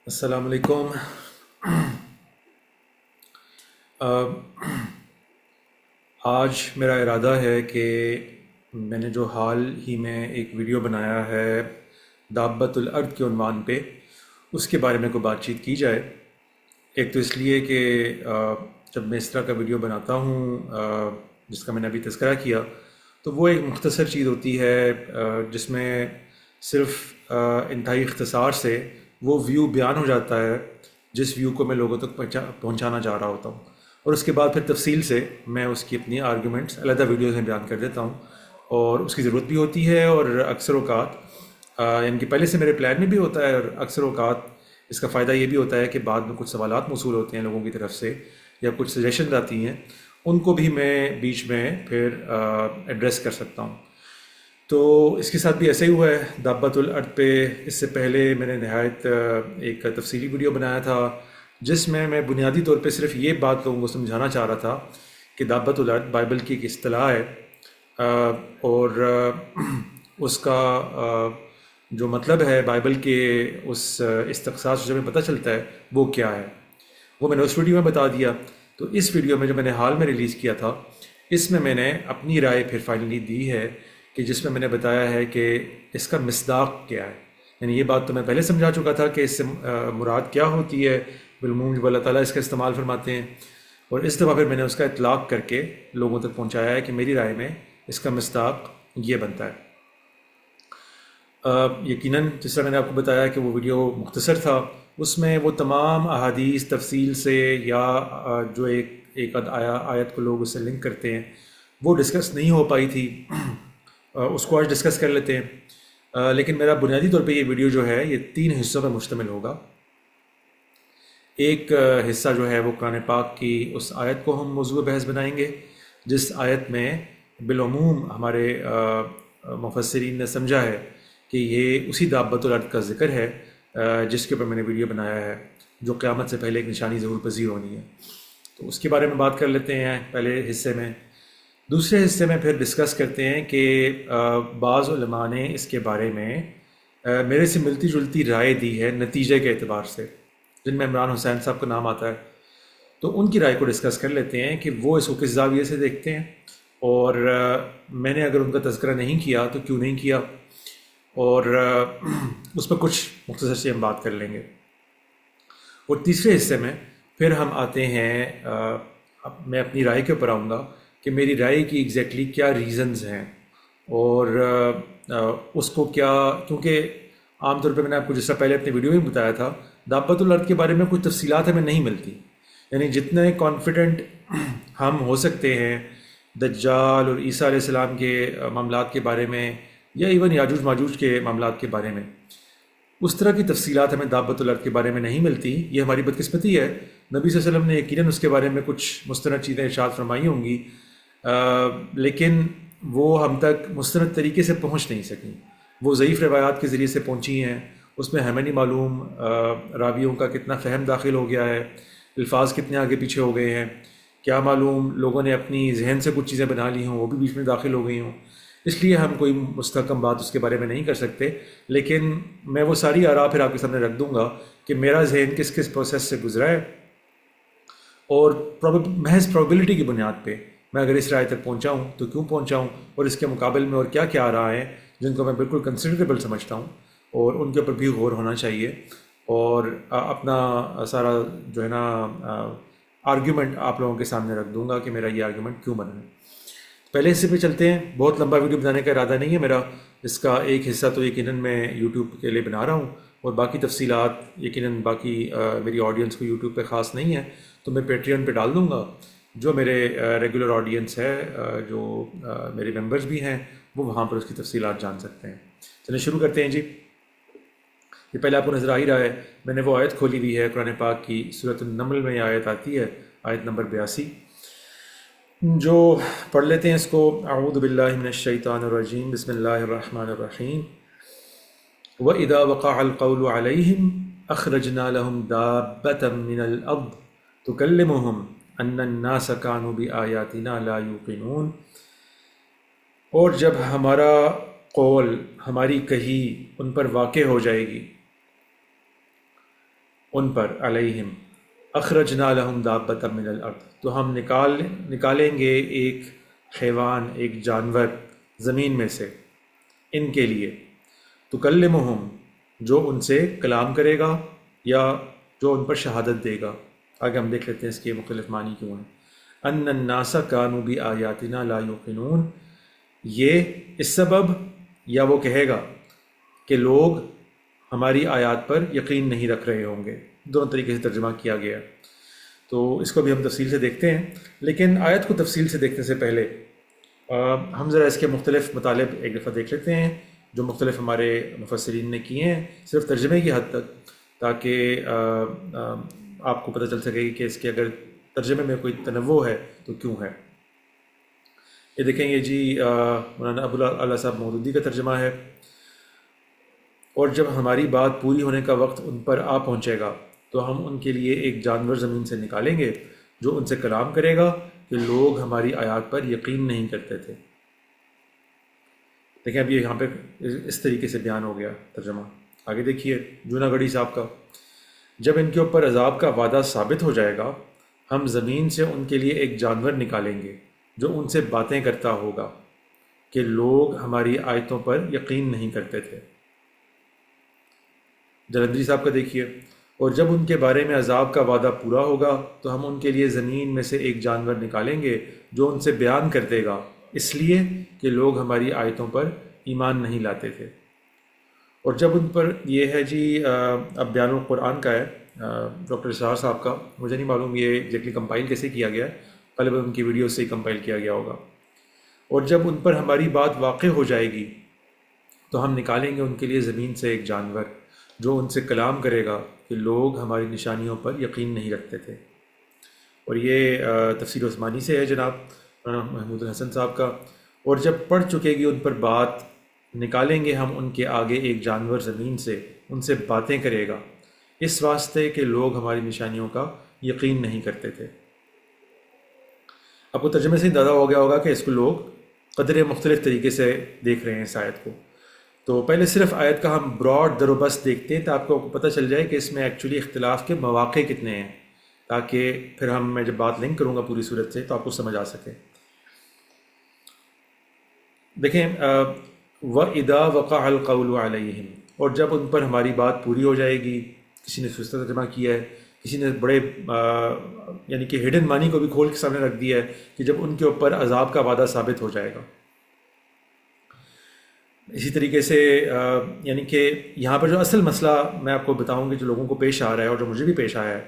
السلام علیکم۔ آج میرا ارادہ ہے کہ میں نے جو حال ہی میں ایک ویڈیو بنایا ہے دابت الارض کے عنوان پہ، اس کے بارے میں کوئی بات چیت کی جائے۔ ایک تو اس لیے کہ جب میں اس طرح کا ویڈیو بناتا ہوں جس کا میں نے ابھی تذکرہ کیا، تو وہ ایک مختصر چیز ہوتی ہے جس میں صرف انتہائی اختصار سے وہ ویو بیان ہو جاتا ہے جس ویو کو میں لوگوں تک پہنچانا چاہ رہا ہوتا ہوں، اور اس کے بعد پھر تفصیل سے میں اس کی اپنی آرگومنٹس علیحدہ ویڈیوز میں بیان کر دیتا ہوں، اور اس کی ضرورت بھی ہوتی ہے۔ اور اکثر اوقات یعنی کہ پہلے سے میرے پلان میں بھی ہوتا ہے، اور اکثر اوقات اس کا فائدہ یہ بھی ہوتا ہے کہ بعد میں کچھ سوالات موصول ہوتے ہیں لوگوں کی طرف سے، یا کچھ سجیشنز آتی ہیں، ان کو بھی میں بیچ میں پھر ایڈریس کر سکتا ہوں۔ تو اس کے ساتھ بھی ایسے ہی ہوا ہے دابت الارض پہ۔ اس سے پہلے میں نے نہایت ایک تفصیلی ویڈیو بنایا تھا جس میں بنیادی طور پہ صرف یہ بات لوگوں کو سمجھانا چاہ رہا تھا کہ دابت الارض بائبل کی ایک اصطلاح ہے، اور اس کا جو مطلب ہے بائبل کے اس استقصاء سے جو ہمیں پتہ چلتا ہے وہ کیا ہے، وہ میں نے اس ویڈیو میں بتا دیا۔ تو اس ویڈیو میں جو میں نے حال میں ریلیز کیا تھا، اس میں نے اپنی رائے پھر فائنلی دی ہے، کہ جس میں نے بتایا ہے کہ اس کا مصداق کیا ہے۔ یعنی یہ بات تو میں پہلے سمجھا چکا تھا کہ اس سے مراد کیا ہوتی ہے بالعموم جب اللہ تعالیٰ اس کا استعمال فرماتے ہیں، اور اس دفعہ پھر میں نے اس کا اطلاق کر کے لوگوں تک پہنچایا ہے کہ میری رائے میں اس کا مصداق یہ بنتا ہے۔ یقیناً جس طرح میں نے آپ کو بتایا کہ وہ ویڈیو مختصر تھا، اس میں وہ تمام احادیث تفصیل سے یا جو ایک آیت کو لوگ اس سے لنک کرتے ہیں وہ ڈسکس نہیں ہو پائی تھی۔ اس کو آج ڈسکس کر لیتے ہیں، لیکن میرا بنیادی طور پہ یہ ویڈیو جو ہے یہ 3 حصوں پر مشتمل ہوگا۔ ایک حصہ جو ہے وہ قرآن پاک کی اس آیت کو ہم موضوع بحث بنائیں گے جس آیت میں بالعموم ہمارے مفسرین نے سمجھا ہے کہ یہ اسی دابت الارض کا ذکر ہے جس کے اوپر میں نے ویڈیو بنایا ہے، جو قیامت سے پہلے ایک نشانی ظہور پذیر ہونی ہے۔ تو اس کے بارے میں بات کر لیتے ہیں پہلے حصے میں۔ دوسرے حصے میں پھر ڈسکس کرتے ہیں کہ بعض علماء نے اس کے بارے میں میرے سے ملتی جلتی رائے دی ہے نتیجے کے اعتبار سے، جن میں عمران حسین صاحب کا نام آتا ہے۔ تو ان کی رائے کو ڈسکس کر لیتے ہیں کہ وہ اس کو کس زاویے سے دیکھتے ہیں، اور میں نے اگر ان کا تذکرہ نہیں کیا تو کیوں نہیں کیا، اور اس پر کچھ مختصر سے ہم بات کر لیں گے۔ اور تیسرے حصے میں پھر ہم آتے ہیں، میں اپنی رائے کے اوپر آؤں گا کہ میری رائے کی ایگزیکٹلی کیا ریزنز ہیں، اور اس کو کیا، کیونکہ عام طور پہ میں نے آپ کو جس طرح پہلے اپنے ویڈیو میں بتایا تھا دابت الارض کے بارے میں کچھ تفصیلات ہمیں نہیں ملتی، یعنی جتنے کانفیڈنٹ ہم ہو سکتے ہیں دجال اور عیسیٰ علیہ السلام کے معاملات کے بارے میں، یا ایون یاجوج ماجوج کے معاملات کے بارے میں، اس طرح کی تفصیلات ہمیں دابت الارض کے بارے میں نہیں ملتی۔ یہ ہماری بدقسمتی ہے۔ نبی صلی اللہ علیہ وسلم نے یقیناً اس کے بارے میں کچھ مستند چیزیں ارشاد فرمائی ہوں گی، لیکن وہ ہم تک مستند طریقے سے پہنچ نہیں سکیں، وہ ضعیف روایات کے ذریعے سے پہنچی ہیں۔ اس میں ہمیں نہیں معلوم راویوں کا کتنا فہم داخل ہو گیا ہے، الفاظ کتنے آگے پیچھے ہو گئے ہیں، کیا معلوم لوگوں نے اپنی ذہن سے کچھ چیزیں بنا لی ہوں وہ بھی بیچ میں داخل ہو گئی ہوں، اس لیے ہم کوئی مستحکم بات اس کے بارے میں نہیں کر سکتے۔ لیکن میں وہ ساری آراء پھر آپ کے سامنے رکھ دوں گا کہ میرا ذہن کس کس پروسیس سے گزرا ہے، اور محض پروبیبلٹی کی بنیاد پہ میں اگر اس رائے تک پہنچا ہوں تو کیوں پہنچا ہوں، اور اس کے مقابل میں اور کیا کیا آ رہا ہے جن کو میں بالکل کنسیڈریبل سمجھتا ہوں، اور ان کے اوپر بھی غور ہونا چاہیے، اور اپنا سارا جو ہے نا آرگیومنٹ آپ لوگوں کے سامنے رکھ دوں گا کہ میرا یہ آرگیومنٹ کیوں بنا ہے۔ پہلے حصے پہ چلتے ہیں۔ بہت لمبا ویڈیو بنانے کا ارادہ نہیں ہے میرا، اس کا ایک حصہ تو یقیناً میں یوٹیوب کے لیے بنا رہا ہوں، اور باقی تفصیلات یقیناً باقی میری آڈینس کو یوٹیوب پہ خاص نہیں ہے، تو میں پیٹریون پہ ڈال دوں گا۔ جو میرے ریگولر آڈینس ہے، جو میرے ممبرز بھی ہیں، وہ وہاں پر اس کی تفصیلات جان سکتے ہیں۔ چلیں شروع کرتے ہیں جی۔ یہ پہلے آپ کو نظر آ ہی رہا ہے، میں نے وہ آیت کھولی ہوئی ہے قرآن پاک کی، سورۃ النمل میں یہ آیت آتی ہے، آیت نمبر 82، جو پڑھ لیتے ہیں اس کو۔ اعوذ باللہ من الشیطان الرجیم، بسم اللہ الرحمن الرحیم۔ وَإِذَا وَقَعَ الْقَوْلُ عَلَيْهِمْ أَخْرَجْنَا لَهُمْ دَابَّةً مِّنَ الْأَرْضِ تُكَلِّمُهُمْ أَنَّ النَّاسَ كَانُوا بِآيَاتِنَا لَا يُوقِنُونَ۔ اور جب ہمارا قول، ہماری کہی ان پر واقع ہو جائے گی، ان پر علیہم اخرجنا لہم دابۃ من الارض، تو ہم نکالیں گے ایک حیوان، ایک جانور زمین میں سے ان کے لیے، تکلمہم، جو ان سے کلام کرے گا یا جو ان پر شہادت دے گا۔ آگے ہم دیکھ لیتے ہیں اس کے مختلف معنی کیوں ہیں۔ ان الناس کانوا بآیاتنا لا یوقنون، یہ اس سبب، یا وہ کہے گا کہ لوگ ہماری آیات پر یقین نہیں رکھ رہے ہوں گے۔ دونوں طریقے سے ترجمہ کیا گیا، تو اس کو بھی ہم تفصیل سے دیکھتے ہیں، لیکن آیت کو تفصیل سے دیکھنے سے پہلے ہم ذرا اس کے مختلف مطالب ایک دفعہ دیکھ لیتے ہیں جو مختلف ہمارے مفسرین نے کیے ہیں، صرف ترجمے کی حد تک، تاکہ آپ کو پتہ چل سکے کہ اس کے اگر ترجمے میں کوئی تنوع ہے تو کیوں ہے۔ یہ دیکھیں، یہ جی مولانا ابو الاعلیٰ صاحب مودودی کا ترجمہ ہے۔ اور جب ہماری بات پوری ہونے کا وقت ان پر آ پہنچے گا تو ہم ان کے لیے ایک جانور زمین سے نکالیں گے جو ان سے کلام کرے گا کہ لوگ ہماری آیات پر یقین نہیں کرتے تھے۔ دیکھیں اب یہ یہاں پہ اس طریقے سے بیان ہو گیا ترجمہ۔ آگے دیکھیے جوناگڑھی صاحب کا، جب ان کے اوپر عذاب کا وعدہ ثابت ہو جائے گا ہم زمین سے ان کے لیے ایک جانور نکالیں گے جو ان سے باتیں کرتا ہوگا کہ لوگ ہماری آیتوں پر یقین نہیں کرتے تھے۔ جلندری صاحب کا دیکھیے، اور جب ان کے بارے میں عذاب کا وعدہ پورا ہوگا تو ہم ان کے لیے زمین میں سے ایک جانور نکالیں گے جو ان سے بیان کر دے گا، اس لیے کہ لوگ ہماری آیتوں پر ایمان نہیں لاتے تھے۔ اور جب ان پر یہ ہے جی اب بیان القرآن کا ہے ڈاکٹر اسرار صاحب کا، مجھے نہیں معلوم یہ ایگزیکٹلی کمپائل کیسے کیا گیا ہے، غالباً ان کی ویڈیو سے ہی کمپائل کیا گیا ہوگا۔ اور جب ان پر ہماری بات واقع ہو جائے گی تو ہم نکالیں گے ان کے لیے زمین سے ایک جانور جو ان سے کلام کرے گا کہ لوگ ہماری نشانیوں پر یقین نہیں رکھتے تھے۔ اور یہ تفسیر عثمانی سے ہے جناب محمود الحسن صاحب کا۔ اور جب پڑ چکے گی ان پر بات نکالیں گے ہم ان کے آگے ایک جانور زمین سے ان سے باتیں کرے گا، اس واسطے کہ لوگ ہماری نشانیوں کا یقین نہیں کرتے تھے۔ آپ کو ترجمے سے اندازہ ہو گیا ہوگا کہ اس کو لوگ قدرے مختلف طریقے سے دیکھ رہے ہیں اس آیت کو۔ تو پہلے صرف آیت کا ہم براڈ در و بست دیکھتے ہیں تو آپ کو پتہ چل جائے کہ اس میں ایکچولی اختلاف کے مواقع کتنے ہیں، تاکہ پھر میں جب بات لنک کروں گا پوری صورت سے تو آپ کو سمجھ آ سکے۔ دیکھیں وَإِذَا وَقَعَ الْقَوْلُ عَلَيْهِمْ، اور جب ان پر ہماری بات پوری ہو جائے گی، کسی نے سستا ترجمہ کیا ہے، کسی نے بڑے یعنی کہ ہڈن معنی کو بھی کھول کے سامنے رکھ دیا ہے کہ جب ان کے اوپر عذاب کا وعدہ ثابت ہو جائے گا۔ اسی طریقے سے یعنی کہ یہاں پر جو اصل مسئلہ میں آپ کو بتاؤں گی جو لوگوں کو پیش آ رہا ہے اور جو مجھے بھی پیش آیا ہے،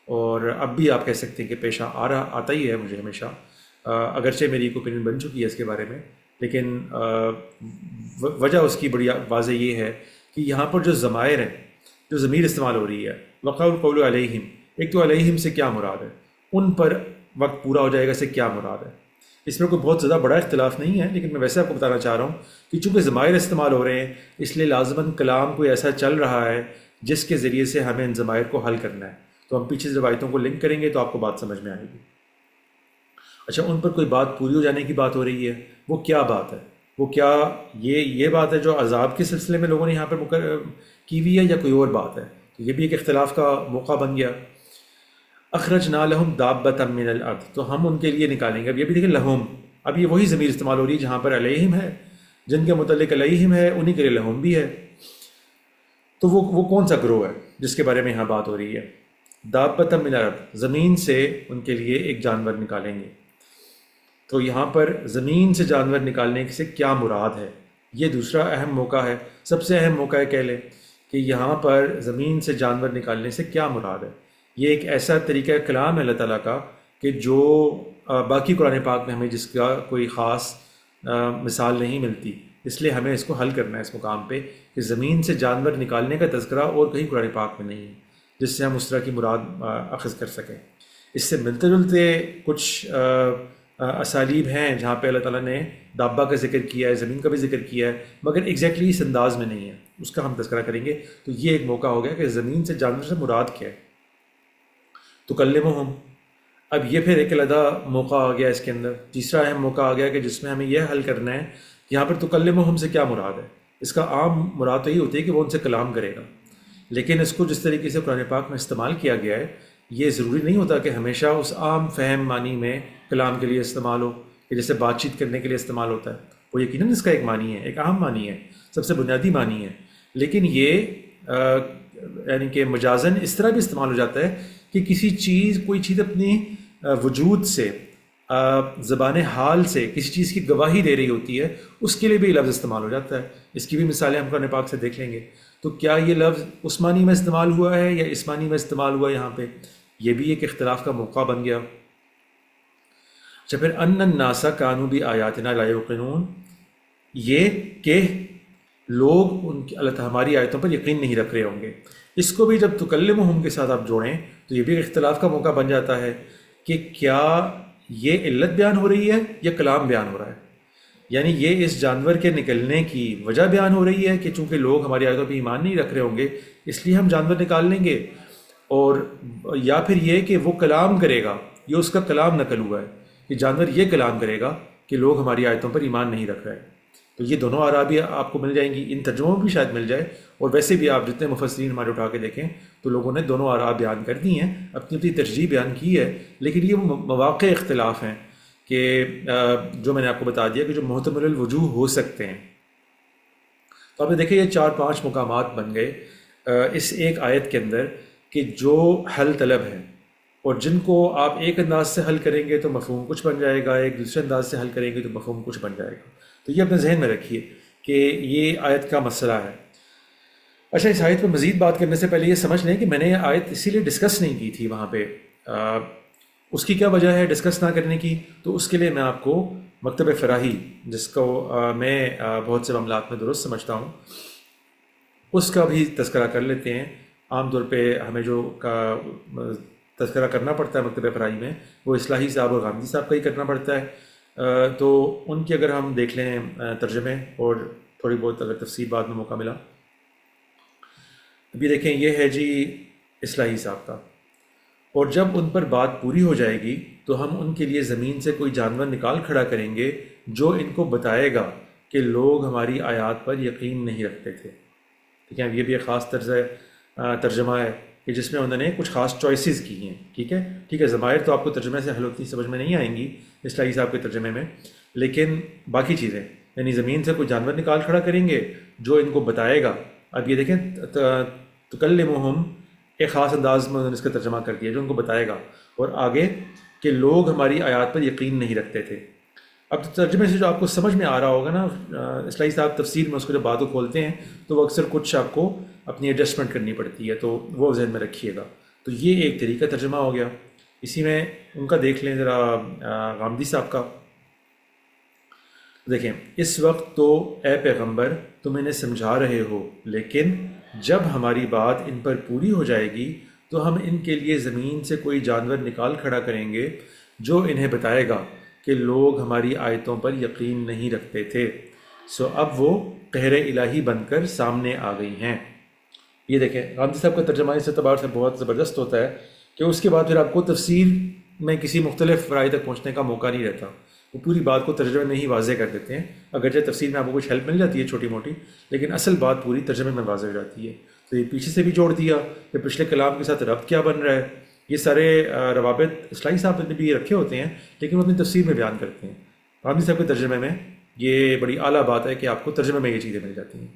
اور اب بھی آپ کہہ سکتے ہیں کہ پیش آتا ہی ہے مجھے ہمیشہ، اگرچہ میری ایک اوپینین بن چکی ہے اس کے بارے میں، لیکن وجہ اس کی بڑی واضح یہ ہے کہ یہاں پر جو ضمائر ہیں، جو ضمیر استعمال ہو رہی ہے، وقع القول علیہم، ایک تو علیہم سے کیا مراد ہے، ان پر وقت پورا ہو جائے گا سے کیا مراد ہے۔ اس میں کوئی بہت زیادہ بڑا اختلاف نہیں ہے، لیکن میں ویسے آپ کو بتانا چاہ رہا ہوں کہ چونکہ ضمائر استعمال ہو رہے ہیں اس لیے لازماً کلام کوئی ایسا چل رہا ہے جس کے ذریعے سے ہمیں ان ضمائر کو حل کرنا ہے۔ تو ہم پیچھے روایتوں کو لنک کریں گے تو آپ کو بات سمجھ میں آئے گی۔ اچھا، ان پر کوئی بات پوری ہو جانے کی بات ہو رہی ہے، وہ کیا بات ہے؟ وہ کیا یہ بات ہے جو عذاب کے سلسلے میں لوگوں نے یہاں پر کی ہوئی ہے، یا کوئی اور بات ہے؟ تو یہ بھی ایک اختلاف کا موقع بن گیا۔ اخرجنا لہم دابۃ من الارض، تو ہم ان کے لیے نکالیں گے۔ اب یہ بھی دیکھیں لہم، اب یہ وہی ضمیر استعمال ہو رہی ہے جہاں پر علیہم ہے، جن کے متعلق علیہم ہے انہی کے لیے لہم بھی ہے۔ تو وہ کون سا گروہ ہے جس کے بارے میں یہاں بات ہو رہی ہے؟ دابۃ من الارض، زمین سے ان کے لیے ایک جانور نکالیں گے۔ تو یہاں پر زمین سے جانور نکالنے سے کیا مراد ہے، یہ دوسرا اہم موقع ہے، سب سے اہم موقع ہے کہہ لیں کہ یہاں پر زمین سے جانور نکالنے سے کیا مراد ہے۔ یہ ایک ایسا طریقہ کلام ہے اللہ تعالیٰ کا کہ جو باقی قرآن پاک میں ہمیں جس کا کوئی خاص مثال نہیں ملتی، اس لیے ہمیں اس کو حل کرنا ہے اس مقام پہ کہ زمین سے جانور نکالنے کا تذکرہ اور کہیں قرآن پاک میں نہیں ہے جس سے ہم اس طرح کی مراد اخذ کر سکیں۔ اس سے ملتے جلتے کچھ اسالیب ہیں جہاں پہ اللہ تعالیٰ نے دابہ کا ذکر کیا ہے، زمین کا بھی ذکر کیا ہے، مگر ایگزیکٹلی اس انداز میں نہیں ہے، اس کا ہم تذکرہ کریں گے۔ تو یہ ایک موقع ہو گیا کہ زمین سے جانور سے مراد کیا ہے۔ تکلمہم، اب یہ پھر ایک علیحدہ موقع آ گیا اس کے اندر، تیسرا اہم موقع آ گیا کہ جس میں ہمیں یہ حل کرنا ہے کہ یہاں پر تکلمہم سے کیا مراد ہے۔ اس کا عام مراد تو یہ ہوتی ہے کہ وہ ان سے کلام کرے گا، لیکن اس کو جس طریقے سے قرآن پاک میں استعمال کیا گیا ہے یہ ضروری نہیں ہوتا کہ ہمیشہ اس عام فہم معنی میں کلام کے لیے استعمال ہو، کہ جیسے بات چیت کرنے کے لیے استعمال ہوتا ہے، وہ یقیناً اس کا ایک معنی ہے، ایک اہم معنی ہے، سب سے بنیادی معنی ہے، لیکن یہ یعنی کہ مجازن اس طرح بھی استعمال ہو جاتا ہے کہ کسی چیز کوئی چیز اپنی وجود سے زبان حال سے کسی چیز کی گواہی دے رہی ہوتی ہے، اس کے لیے بھی یہ لفظ استعمال ہو جاتا ہے۔ اس کی بھی مثالیں ہم قرآن پاک سے دیکھ لیں گے۔ تو کیا یہ لفظ اس معنی میں استعمال ہوا ہے یا اس معنی میں استعمال ہوا یہاں پہ، یہ بھی ایک اختلاف کا موقع بن گیا۔ اچھا، پھر ان الناس کانوا بآیاتنا لا یوقنون، یہ کہ لوگ ان کی اللہ تعالیٰ ہماری آیتوں پر یقین نہیں رکھ رہے ہوں گے، اس کو بھی جب تکلمہم کے ساتھ آپ جوڑیں تو یہ بھی ایک اختلاف کا موقع بن جاتا ہے کہ کیا یہ علت بیان ہو رہی ہے یا کلام بیان ہو رہا ہے، یعنی یہ اس جانور کے نکلنے کی وجہ بیان ہو رہی ہے کہ چونکہ لوگ ہماری آیتوں پہ ایمان نہیں رکھ رہے ہوں گے اس لیے ہم جانور نکال لیں گے، اور یا پھر یہ کہ وہ کلام کرے گا، یہ اس کا کلام نقل ہوا ہے کہ جانور یہ کلام کرے گا کہ لوگ ہماری آیتوں پر ایمان نہیں رکھ رہے۔ تو یہ دونوں آراء بھی آپ کو مل جائیں گی، ان ترجموں میں بھی شاید مل جائے، اور ویسے بھی آپ جتنے مفسرین ہمارے اٹھا کے دیکھیں تو لوگوں نے دونوں آراء بیان کر دی ہیں، اپنی اپنی ترجیح بیان کی ہے، لیکن یہ مواقع اختلاف ہیں کہ جو میں نے آپ کو بتا دیا کہ جو محتمل الوجوہ ہو سکتے ہیں۔ تو آپ نے دیکھیں یہ 4-5 مقامات بن گئے اس ایک آیت کے اندر کہ جو حل طلب ہے، اور جن کو آپ ایک انداز سے حل کریں گے تو مفہوم کچھ بن جائے گا، ایک دوسرے انداز سے حل کریں گے تو مفہوم کچھ بن جائے گا۔ تو یہ اپنے ذہن میں رکھیے کہ یہ آیت کا مسئلہ ہے۔ اچھا، اس آیت پہ مزید بات کرنے سے پہلے یہ سمجھ لیں کہ میں نے یہ آیت اسی لیے ڈسکس نہیں کی تھی وہاں پہ، اس کی کیا وجہ ہے ڈسکس نہ کرنے کی؟ تو اس کے لیے میں آپ کو مکتب فراہی، جس کو میں بہت سے معاملات میں درست سمجھتا ہوں، اس کا بھی تذکرہ کر لیتے ہیں۔ عام طور پہ ہمیں جو تذکرہ کرنا پڑتا ہے مکتب فراہی میں وہ اصلاحی صاحب اور غامدی صاحب کا ہی کرنا پڑتا ہے، تو ان کی اگر ہم دیکھ لیں ترجمے اور تھوڑی بہت اگر تفسیر بعد میں موقع ملا۔ ابھی دیکھیں یہ ہے جی اصلاحی صاحب کا، اور جب ان پر بات پوری ہو جائے گی تو ہم ان کے لیے زمین سے کوئی جانور نکال کھڑا کریں گے جو ان کو بتائے گا کہ لوگ ہماری آیات پر یقین نہیں رکھتے تھے۔ ٹھیک ہے، یہ بھی ایک خاص ترجمہ ہے کہ جس میں انہوں نے کچھ خاص چوائسیز کی ہیں۔ ٹھیک ہے، ضمائر تو آپ کو ترجمے سے حل ہوتی سمجھ میں نہیں آئیں گی اصلاحی صاحب کے ترجمے میں، لیکن باقی چیزیں یعنی زمین سے کوئی جانور نکال کھڑا کریں گے جو ان کو بتائے گا۔ اب یہ دیکھیں تکلمہم ایک خاص انداز میں انہوں نے اس کا ترجمہ کر دیا، جو ان کو بتائے گا، اور آگے کہ لوگ ہماری آیات پر یقین نہیں رکھتے تھے۔ اب ترجمے سے جو آپ کو سمجھ میں آ رہا ہوگا نا، اصلاحی صاحب تفسیر میں اس کو جب بات کو کھولتے ہیں تو وہ اکثر کچھ آپ کو اپنی ایڈجسٹمنٹ کرنی پڑتی ہے، تو وہ ذہن میں رکھیے گا۔ تو یہ ایک طریقہ ترجمہ ہو گیا۔ اسی میں ان کا دیکھ لیں ذرا غامدی صاحب کا، دیکھیں، اس وقت تو اے پیغمبر تم انہیں سمجھا رہے ہو، لیکن جب ہماری بات ان پر پوری ہو جائے گی تو ہم ان کے لیے زمین سے کوئی جانور نکال کھڑا کریں گے جو انہیں بتائے گا کہ لوگ ہماری آیتوں پر یقین نہیں رکھتے تھے، سو اب وہ قہر الہی بن کر سامنے آ گئی ہیں۔ یہ دیکھیں غامدی صاحب کا ترجمہ اس اعتبار سے بہت زبردست ہوتا ہے کہ اس کے بعد پھر آپ کو تفسیر میں کسی مختلف رائے تک پہنچنے کا موقع نہیں رہتا، وہ پوری بات کو ترجمے میں ہی واضح کر دیتے ہیں۔ اگرچہ تفسیر میں آپ کو کچھ ہیلپ مل جاتی ہے چھوٹی موٹی، لیکن اصل بات پوری ترجمے میں واضح ہو جاتی ہے۔ تو یہ پیچھے سے بھی جوڑ دیا کہ پچھلے کلام کے ساتھ ربط کیا بن رہا ہے، یہ سارے روابط اصلاحی صاحب نے بھی رکھے ہوتے ہیں لیکن وہ اپنی تفسیر میں بیان کرتے ہیں۔ غامدی صاحب کے ترجمے میں یہ بڑی اعلیٰ بات ہے کہ آپ کو ترجمے میں یہ چیزیں مل جاتی ہیں۔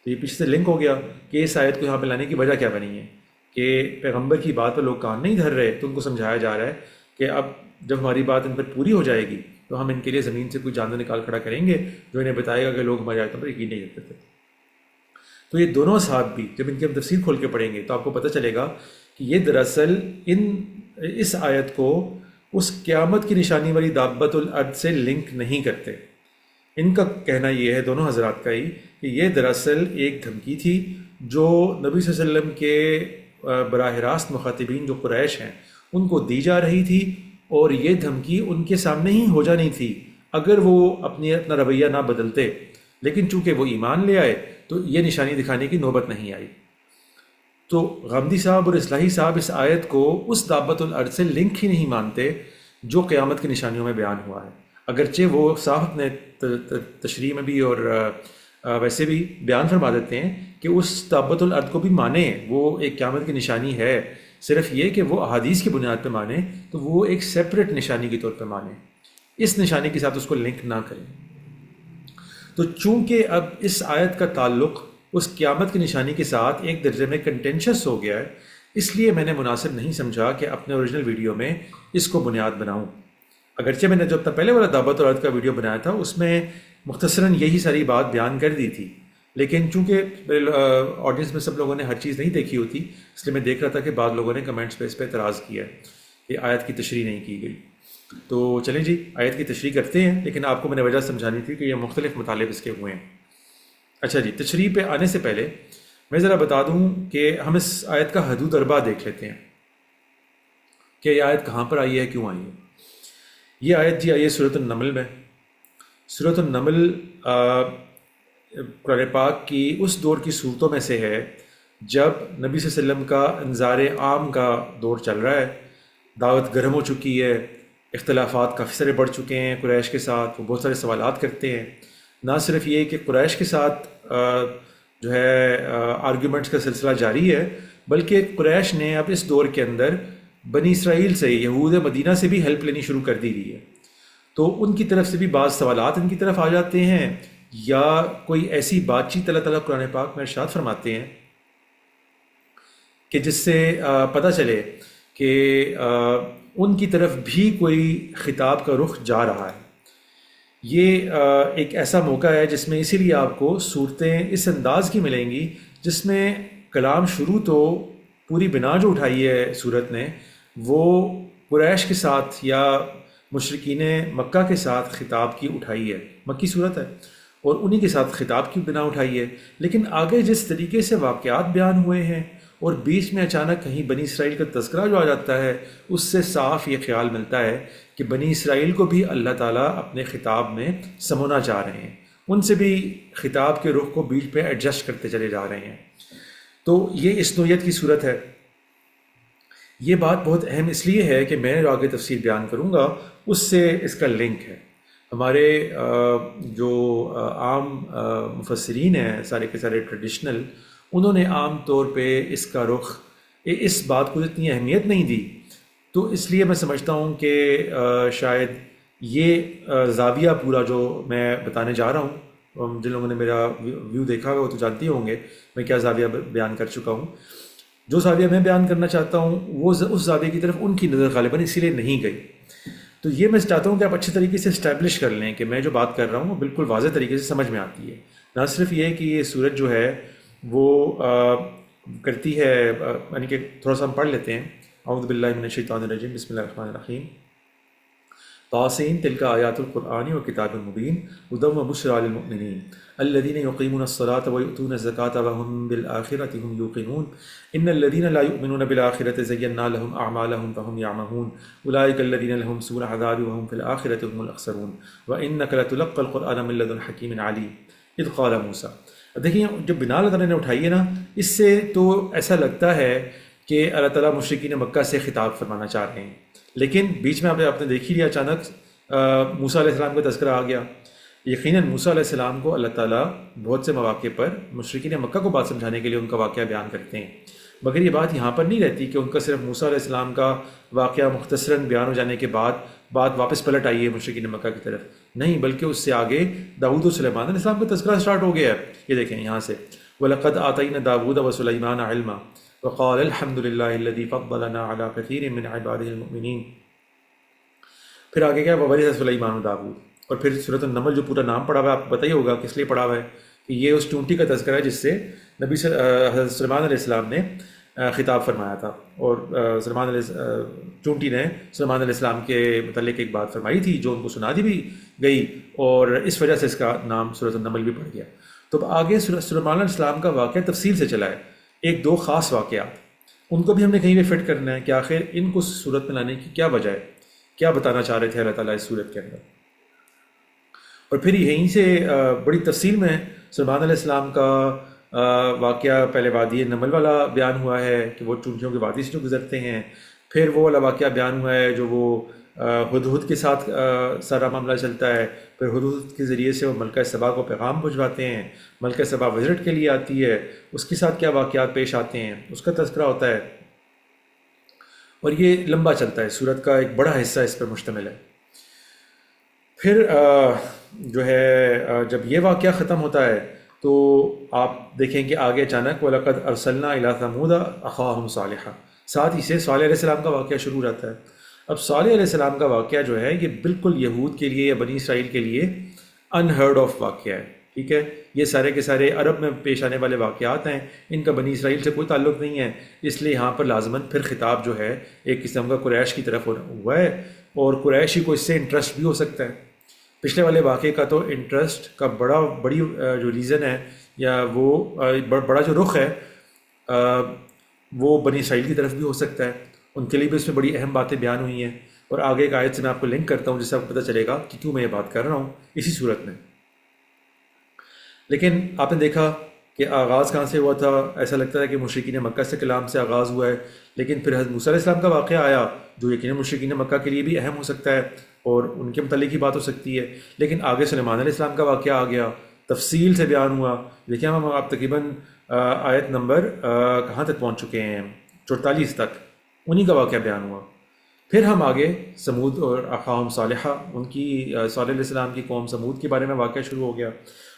تو یہ پیچھے سے لنک ہو گیا کہ اس آیت کو یہاں پہ لانے کی وجہ کیا بنی ہے کہ پیغمبر کی بات پر لوگ کان نہیں دھر رہے، تو ان کو سمجھایا جا رہا ہے کہ اب جب ہماری بات ان پر پوری ہو جائے گی تو ہم ان کے لیے زمین سے کوئی جانور نکال کھڑا کریں گے جو انہیں بتائے گا کہ لوگ ہماری آیتوں پر یقین نہیں رکھتے تھے۔ تو یہ دونوں صاحب بھی جب ان کی ہم تفسیر کھول کے پڑھیں گے تو آپ کو پتہ چلے گا کہ یہ دراصل اس آیت کو اس قیامت کی نشانی والی دابت الارض سے لنک نہیں کرتے۔ ان کا کہنا یہ ہے، دونوں حضرات کا ہی، کہ یہ دراصل ایک دھمکی تھی جو نبی صلی اللہ علیہ وسلم کے براہ راست مخاطبین جو قریش ہیں ان کو دی جا رہی تھی، اور یہ دھمکی ان کے سامنے ہی ہو جانی تھی اگر وہ اپنا رویہ نہ بدلتے، لیکن چونکہ وہ ایمان لے آئے تو یہ نشانی دکھانے کی نوبت نہیں آئی۔ تو غامدی صاحب اور اصلاحی صاحب اس آیت کو اس دابت الارض سے لنک ہی نہیں مانتے جو قیامت کی نشانیوں میں بیان ہوا ہے، اگرچہ وہ صاحب نے تشریح میں بھی اور ویسے بھی بیان فرما دیتے ہیں کہ اس دابۃ الارض کو بھی مانیں، وہ ایک قیامت کی نشانی ہے، صرف یہ کہ وہ احادیث کی بنیاد پہ مانیں تو وہ ایک سیپریٹ نشانی کے طور پہ مانیں، اس نشانی کے ساتھ اس کو لنک نہ کریں۔ تو چونکہ اب اس آیت کا تعلق اس قیامت کی نشانی کے ساتھ ایک درجے میں کنٹینشس ہو گیا ہے، اس لیے میں نے مناسب نہیں سمجھا کہ اپنے اوریجنل ویڈیو میں اس کو بنیاد بناؤں۔ اگرچہ میں نے جو اپنا پہلے والا دعوت اور عرض کا ویڈیو بنایا تھا اس میں مختصراً یہی ساری بات بیان کر دی تھی، لیکن چونکہ آڈینس میں سب لوگوں نے ہر چیز نہیں دیکھی ہوتی، اس لیے میں دیکھ رہا تھا کہ بعض لوگوں نے کمنٹس پہ اس پہ اعتراض کیا ہے کہ آیت کی تشریح نہیں کی گئی۔ تو چلیں جی آیت کی تشریح کرتے ہیں، لیکن آپ کو میں نے وجہ سمجھانی تھی کہ یہ مختلف مطالب اس کے ہوئے ہیں۔ اچھا جی، تشریح پہ آنے سے پہلے میں ذرا بتا دوں کہ ہم اس آیت کا حدود اربع دیکھ لیتے ہیں کہ یہ آیت کہاں پر آئی ہے، کیوں آئی ہے۔ یہ آیت جی آئی ہے سورۃ النمل میں۔ سورۃ النمل قرآن پاک کی اس دور کی صورتوں میں سے ہے جب نبی صلی اللہ علیہ وسلم کا انذار عام کا دور چل رہا ہے، دعوت گرم ہو چکی ہے، اختلافات کافی سارے بڑھ چکے ہیں قریش کے ساتھ، وہ بہت سارے سوالات کرتے ہیں۔ نہ صرف یہ کہ قریش کے ساتھ جو ہے آرگیومنٹس کا سلسلہ جاری ہے، بلکہ قریش نے اب اس دور کے اندر بنی اسرائیل سے، یہود مدینہ سے بھی ہیلپ لینی شروع کر دی گئی ہے۔ تو ان کی طرف سے بھی بعض سوالات ان کی طرف آ جاتے ہیں، یا کوئی ایسی بات چیت اللہ تعالیٰ قرآن پاک میں ارشاد فرماتے ہیں کہ جس سے پتہ چلے کہ ان کی طرف بھی کوئی خطاب کا رخ جا رہا ہے۔ یہ ایک ایسا موقع ہے جس میں اسی لیے آپ کو صورتیں اس انداز کی ملیں گی جس میں کلام شروع تو پوری بنا جو اٹھائی ہے صورت نے وہ قریش کے ساتھ یا مشرکین مکہ کے ساتھ خطاب کی اٹھائی ہے، مکی صورت ہے اور انہی کے ساتھ خطاب کی بنا اٹھائی ہے۔ لیکن آگے جس طریقے سے واقعات بیان ہوئے ہیں اور بیچ میں اچانک کہیں بنی اسرائیل کا تذکرہ جو آ جاتا ہے، اس سے صاف یہ خیال ملتا ہے کہ بنی اسرائیل کو بھی اللہ تعالیٰ اپنے خطاب میں سمونا چاہ رہے ہیں، ان سے بھی خطاب کے رخ کو بیچ پہ ایڈجسٹ کرتے چلے جا رہے ہیں۔ تو یہ اس نوعیت کی صورت ہے۔ یہ بات بہت اہم اس لیے ہے کہ میں جو آگے تفصیل بیان کروں گا اس سے اس کا لنک ہے۔ ہمارے جو عام مفسرین ہیں سارے کے سارے ٹریڈیشنل، انہوں نے عام طور پہ اس کا رخ اس بات کو اتنی اہمیت نہیں دی، تو اس لیے میں سمجھتا ہوں کہ شاید یہ زاویہ پورا جو میں بتانے جا رہا ہوں، جن لوگوں نے میرا ویو دیکھا ہوا وہ تو جانتے ہوں گے میں کیا زاویہ بیان کر چکا ہوں۔ جو زاویہ میں بیان کرنا چاہتا ہوں وہ اس زاویہ کی طرف ان کی نظر غالباً اسی لیے نہیں گئی۔ تو یہ میں چاہتا ہوں کہ آپ اچھے طریقے سے اسٹیبلش کر لیں کہ میں جو بات کر رہا ہوں وہ بالکل واضح طریقے سے سمجھ میں آتی ہے۔ نہ صرف یہ کہ یہ سورت جو ہے وہ کرتی ہے، یعنی کہ تھوڑا سا ہم پڑھ لیتے ہیں۔ اعوذ باللہ من الشیطان الرجیم، بسم اللہ الرحمن الرحیم۔ طاسین تلک آیات القرآن و کتاب مبین ہدی و بشریٰ للمؤمنین الذین یقیمون الصلاۃ ویؤتون الزکاۃ وهم بالآخرۃ هم یوقنون ان الذین لا یؤمنون بالآخرۃ زینا لهم اعمالهم فهم یعمہون اولئک الذین لهم سوء العذاب وهم فی الآخرۃ هم الاخسرون وانک لتلقی القرآن من لدن حکیم علیم اذ قال موسیٰ۔ دیکھیے جب بنا اللہ تعالیٰ نے اٹھائی ہے نا، اس سے تو ایسا لگتا ہے کہ اللہ تعالیٰ مشرکین مکہ سے خطاب فرمانا چاہ رہے ہیں، لیکن بیچ میں آپ نے دیکھ ہی لیا اچانک موسیٰ علیہ السلام کا تذکرہ آ گیا۔ یقیناً موسیٰ علیہ السلام کو اللہ تعالیٰ بہت سے مواقع پر مشرکین مکہ کو بات سمجھانے کے لیے ان کا واقعہ بیان کرتے ہیں، مگر یہ بات یہاں پر نہیں رہتی کہ ان کا صرف موسیٰ علیہ السلام کا واقعہ مختصراً بیان ہو جانے کے بعد بات واپس پلٹ آئی ہے مشرکین مکہ کی طرف، نہیں، بلکہ اس سے آگے داؤد و سلیمان علیہ السلام کا تذکرہ سٹارٹ ہو گیا ہے۔ یہ دیکھیں یہاں سے وَلَقَدْ آتَيْنَا دَاوُودَ وَسُلَيْمَانَ عِلْمًا وَقَالَ الْحَمْدُ لِلَّهِ الَّذِي فَضَّلَنَا عَلَىٰ كَثِيرٍ مِّنْ عِبَادِهِ الْمُؤْمِنِينَ۔ پھر آگے کیا وَوَرِثَ سُلَيْمَانُ دَاوُود، اور پھر سورۃ النمل جو پورا نام پڑھا ہوا ہے آپ کو پتہ ہی ہوگا کس لیے پڑھا ہوا ہے، کہ یہ اس چونٹی کا تذکرہ ہے جس سے نبی حضرت سلیمان علیہ السلام نے خطاب فرمایا تھا، اور چونٹی نے سلیمان علیہ السلام کے متعلق ایک بات فرمائی تھی جو ان کو سنا دی بھی گئی، اور اس وجہ سے اس کا نام سورۃ النمل بھی پڑ گیا۔ تو اب آگے سلیمان علیہ السلام کا واقعہ تفصیل سے چلا ہے، ایک دو خاص واقعات، ان کو بھی ہم نے کہیں پہ فٹ کرنا ہے کہ آخر ان کو صورت میں لانے کی کیا وجہ ہے، کیا بتانا چاہ رہے تھے اللہ تعالیٰ اس صورت کے اندر۔ اور پھر یہیں سے بڑی تفصیل میں سلیمان علیہ السلام کا واقعہ پہلے وادی نمل والا بیان ہوا ہے کہ وہ چونٹیوں کی وادی سے جو گزرتے ہیں، پھر وہ والا واقعہ بیان ہوا ہے جو وہ ہدہد کے ساتھ سارا معاملہ چلتا ہے، پھر حدود کے ذریعے سے وہ ملکہ سبا کو پیغام پہنچواتے ہیں، ملکہ سبا وزٹ کے لیے آتی ہے، اس کے ساتھ کیا واقعات پیش آتے ہیں اس کا تذکرہ ہوتا ہے، اور یہ لمبا چلتا ہے، سورت کا ایک بڑا حصہ اس پر مشتمل ہے۔ پھر جو ہے جب یہ واقعہ ختم ہوتا ہے تو آپ دیکھیں کہ آگے اچانک وَلَقَدْ أَرْسَلْنَا إِلَىٰ ثَمُودَ أَخَاهُمْ صَالِحًا، ساتھ ہی سے صالح علیہ السلام کا واقعہ شروع ہو جاتا ہے۔ اب صالح علیہ السلام کا واقعہ جو ہے یہ بالکل یہود کے لیے یا بنی اسرائیل کے لیے انہرڈ آف واقعہ ہے، ٹھیک ہے، یہ سارے کے سارے عرب میں پیش آنے والے واقعات ہیں، ان کا بنی اسرائیل سے کوئی تعلق نہیں ہے، اس لیے یہاں پر لازماً پھر خطاب جو ہے ایک قسم کا قریش کی طرف ہوا ہے، اور قریشی کو اس سے انٹرسٹ بھی ہو سکتا ہے۔ پچھلے والے واقعے کا تو انٹرسٹ کا بڑی جو ریزن ہے یا وہ بڑا جو رخ ہے وہ بنی اسرائیل کی طرف بھی ہو سکتا ہے، ان کے لیے بھی اس میں بڑی اہم باتیں بیان ہوئی ہیں، اور آگے ایک آیت سے میں آپ کو لنک کرتا ہوں جس سے آپ کو پتہ چلے گا کہ کیوں میں یہ بات کر رہا ہوں اسی صورت میں۔ لیکن آپ نے دیکھا کہ آغاز کہاں سے ہوا تھا، ایسا لگتا ہے کہ مشرکین مکہ سے کلام سے آغاز ہوا ہے، لیکن پھر حضرت موسیٰ علیہ السلام کا واقعہ آیا جو یقیناً مشرکین مکہ کے لیے بھی اہم ہو سکتا ہے اور ان کے متعلق ہی بات ہو سکتی ہے، لیکن آگے سلیمان علیہ السلام کا واقعہ آ گیا، تفصیل سے بیان ہوا۔ دیکھیں ہم آپ تقریباً آیت نمبر کہاں تک پہنچ چکے ہیں، 44 تک، انہی کا واقعہ بیان ہوا۔ پھر ہم آگے سمود اور اخاہم صالحہ، ان کی صالح علیہ السلام کی قوم سمود کے بارے میں واقعہ شروع ہو گیا،